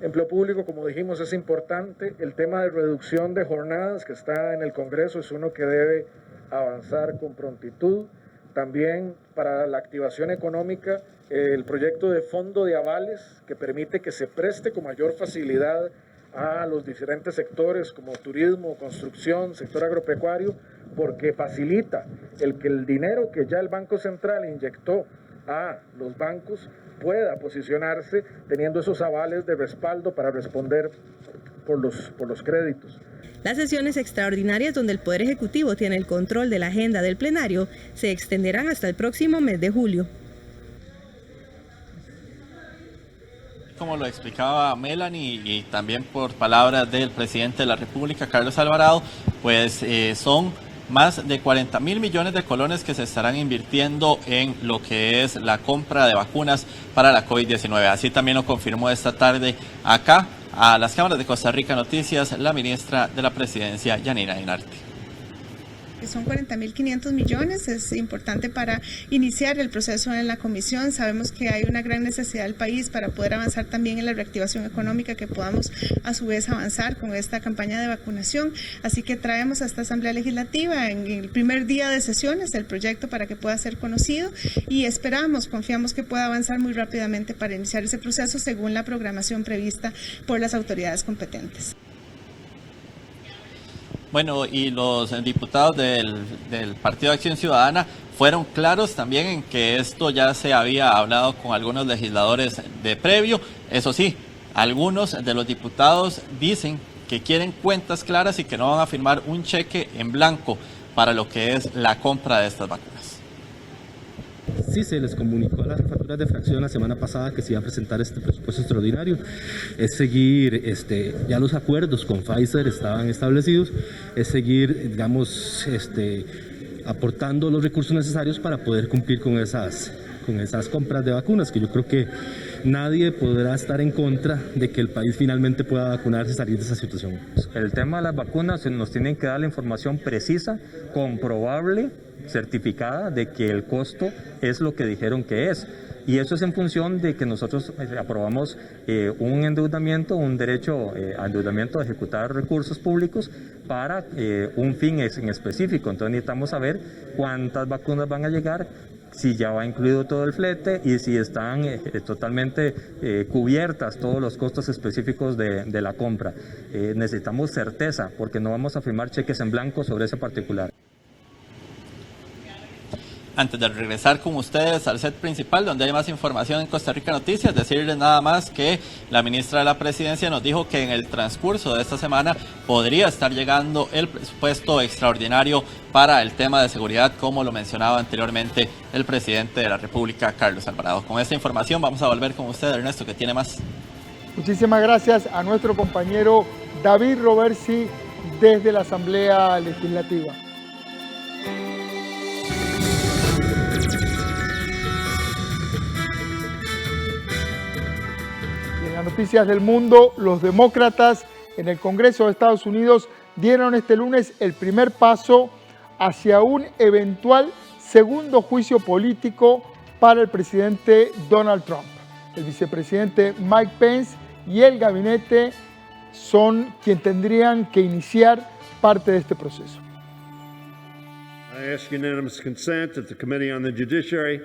Empleo público, como dijimos, es importante. El tema de reducción de jornadas que está en el Congreso es uno que debe avanzar con prontitud. También para la activación económica, el proyecto de fondo de avales que permite que se preste con mayor facilidad a los diferentes sectores como turismo, construcción, sector agropecuario, porque facilita que el dinero que ya el Banco Central inyectó a los bancos pueda posicionarse teniendo esos avales de respaldo para responder por los créditos. Las sesiones extraordinarias donde el Poder Ejecutivo tiene el control de la agenda del plenario se extenderán hasta el próximo mes de julio. Como lo explicaba Melanie y también por palabras del presidente de la República, Carlos Alvarado, pues son más de 40.000 millones de colones que se estarán invirtiendo en lo que es la compra de vacunas para la COVID-19. Así también lo confirmó esta tarde acá a las cámaras de Costa Rica Noticias la ministra de la Presidencia, Yanina Dinarte. Son 40.500 millones, es importante para iniciar el proceso en la comisión. Sabemos que hay una gran necesidad del país para poder avanzar también en la reactivación económica, que podamos a su vez avanzar con esta campaña de vacunación. Así que traemos a esta Asamblea Legislativa en el primer día de sesiones el proyecto para que pueda ser conocido y confiamos que pueda avanzar muy rápidamente para iniciar ese proceso según la programación prevista por las autoridades competentes. Bueno, y los diputados del Partido de Acción Ciudadana fueron claros también en que esto ya se había hablado con algunos legisladores de previo. Eso sí, algunos de los diputados dicen que quieren cuentas claras y que no van a firmar un cheque en blanco para lo que es la compra de estas vacunas. Sí, se les comunicó a las jefaturas de fracción la semana pasada que se iba a presentar este presupuesto extraordinario. Es seguir, ya los acuerdos con Pfizer estaban establecidos, es seguir, digamos, aportando los recursos necesarios para poder cumplir con esas compras de vacunas, que yo creo que nadie podrá estar en contra de que el país finalmente pueda vacunarse y salir de esa situación. El tema de las vacunas nos tienen que dar la información precisa, comprobable, certificada de que el costo es lo que dijeron que es. Y eso es en función de que nosotros aprobamos un endeudamiento, un derecho a endeudamiento de ejecutar recursos públicos para un fin en específico. Entonces necesitamos saber cuántas vacunas van a llegar, si ya va incluido todo el flete y si están totalmente cubiertas todos los costos específicos de la compra. Necesitamos certeza porque no vamos a firmar cheques en blanco sobre ese particular. Antes de regresar con ustedes al set principal, donde hay más información en Costa Rica Noticias, decirles nada más que la ministra de la Presidencia nos dijo que en el transcurso de esta semana podría estar llegando el presupuesto extraordinario para el tema de seguridad, como lo mencionaba anteriormente el presidente de la República, Carlos Alvarado. Con esta información vamos a volver con usted, Ernesto, que tiene más. Muchísimas gracias a nuestro compañero David Roversi desde la Asamblea Legislativa. Noticias del mundo, los demócratas en el Congreso de Estados Unidos dieron este lunes el primer paso hacia un eventual segundo juicio político para el presidente Donald Trump. El vicepresidente Mike Pence y el gabinete son quienes tendrían que iniciar parte de este proceso. I ask unanimous consent that the Committee on the Judiciary.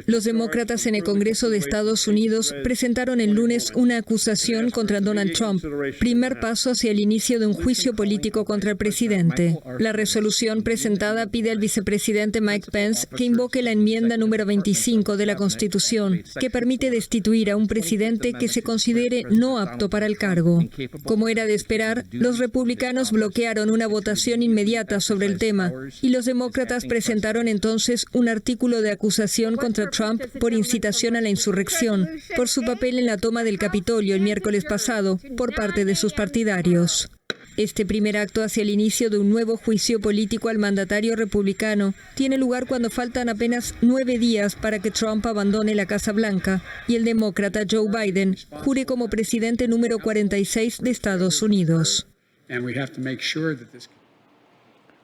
Los demócratas en el Congreso de Estados Unidos presentaron el lunes una acusación contra Donald Trump, primer paso hacia el inicio de un juicio político contra el presidente. La resolución presentada pide al vicepresidente Mike Pence que invoque la enmienda número 25 de la Constitución, que permite destituir a un presidente que se considere no apto para el cargo. Como era de esperar, los republicanos bloquearon una votación inmediata sobre el tema y los demócratas presentaron entonces un artículo de acusación contra Trump por incitación a la insurrección, por su papel en la toma del Capitolio el miércoles pasado por parte de sus partidarios. Este primer acto hacia el inicio de un nuevo juicio político al mandatario republicano tiene lugar cuando faltan apenas 9 días para que Trump abandone la Casa Blanca y el demócrata Joe Biden jure como presidente número 46 de Estados Unidos.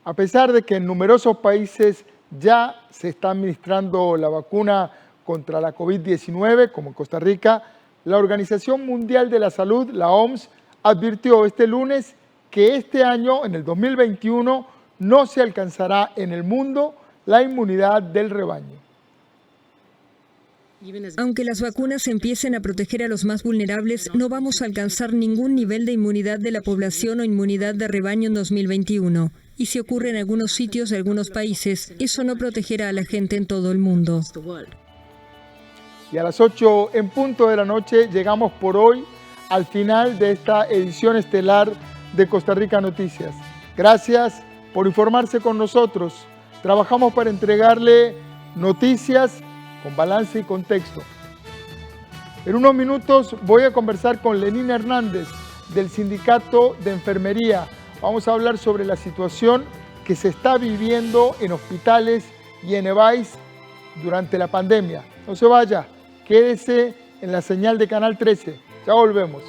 A pesar de que en numerosos países ya se está administrando la vacuna contra la COVID-19, como en Costa Rica, la Organización Mundial de la Salud, la OMS, advirtió este lunes que este año, en el 2021, no se alcanzará en el mundo la inmunidad del rebaño. Aunque las vacunas empiecen a proteger a los más vulnerables, no vamos a alcanzar ningún nivel de inmunidad de la población o inmunidad de rebaño en 2021. Y si ocurre en algunos sitios de algunos países, eso no protegerá a la gente en todo el mundo. Y a las 8 en punto de la noche llegamos por hoy al final de esta edición estelar de Costa Rica Noticias. Gracias por informarse con nosotros. Trabajamos para entregarle noticias con balance y contexto. En unos minutos voy a conversar con Lenina Hernández del Sindicato de Enfermería. Vamos a hablar sobre la situación que se está viviendo en hospitales y en EVAIS durante la pandemia. No se vaya, quédese en la señal de Canal 13. Ya volvemos.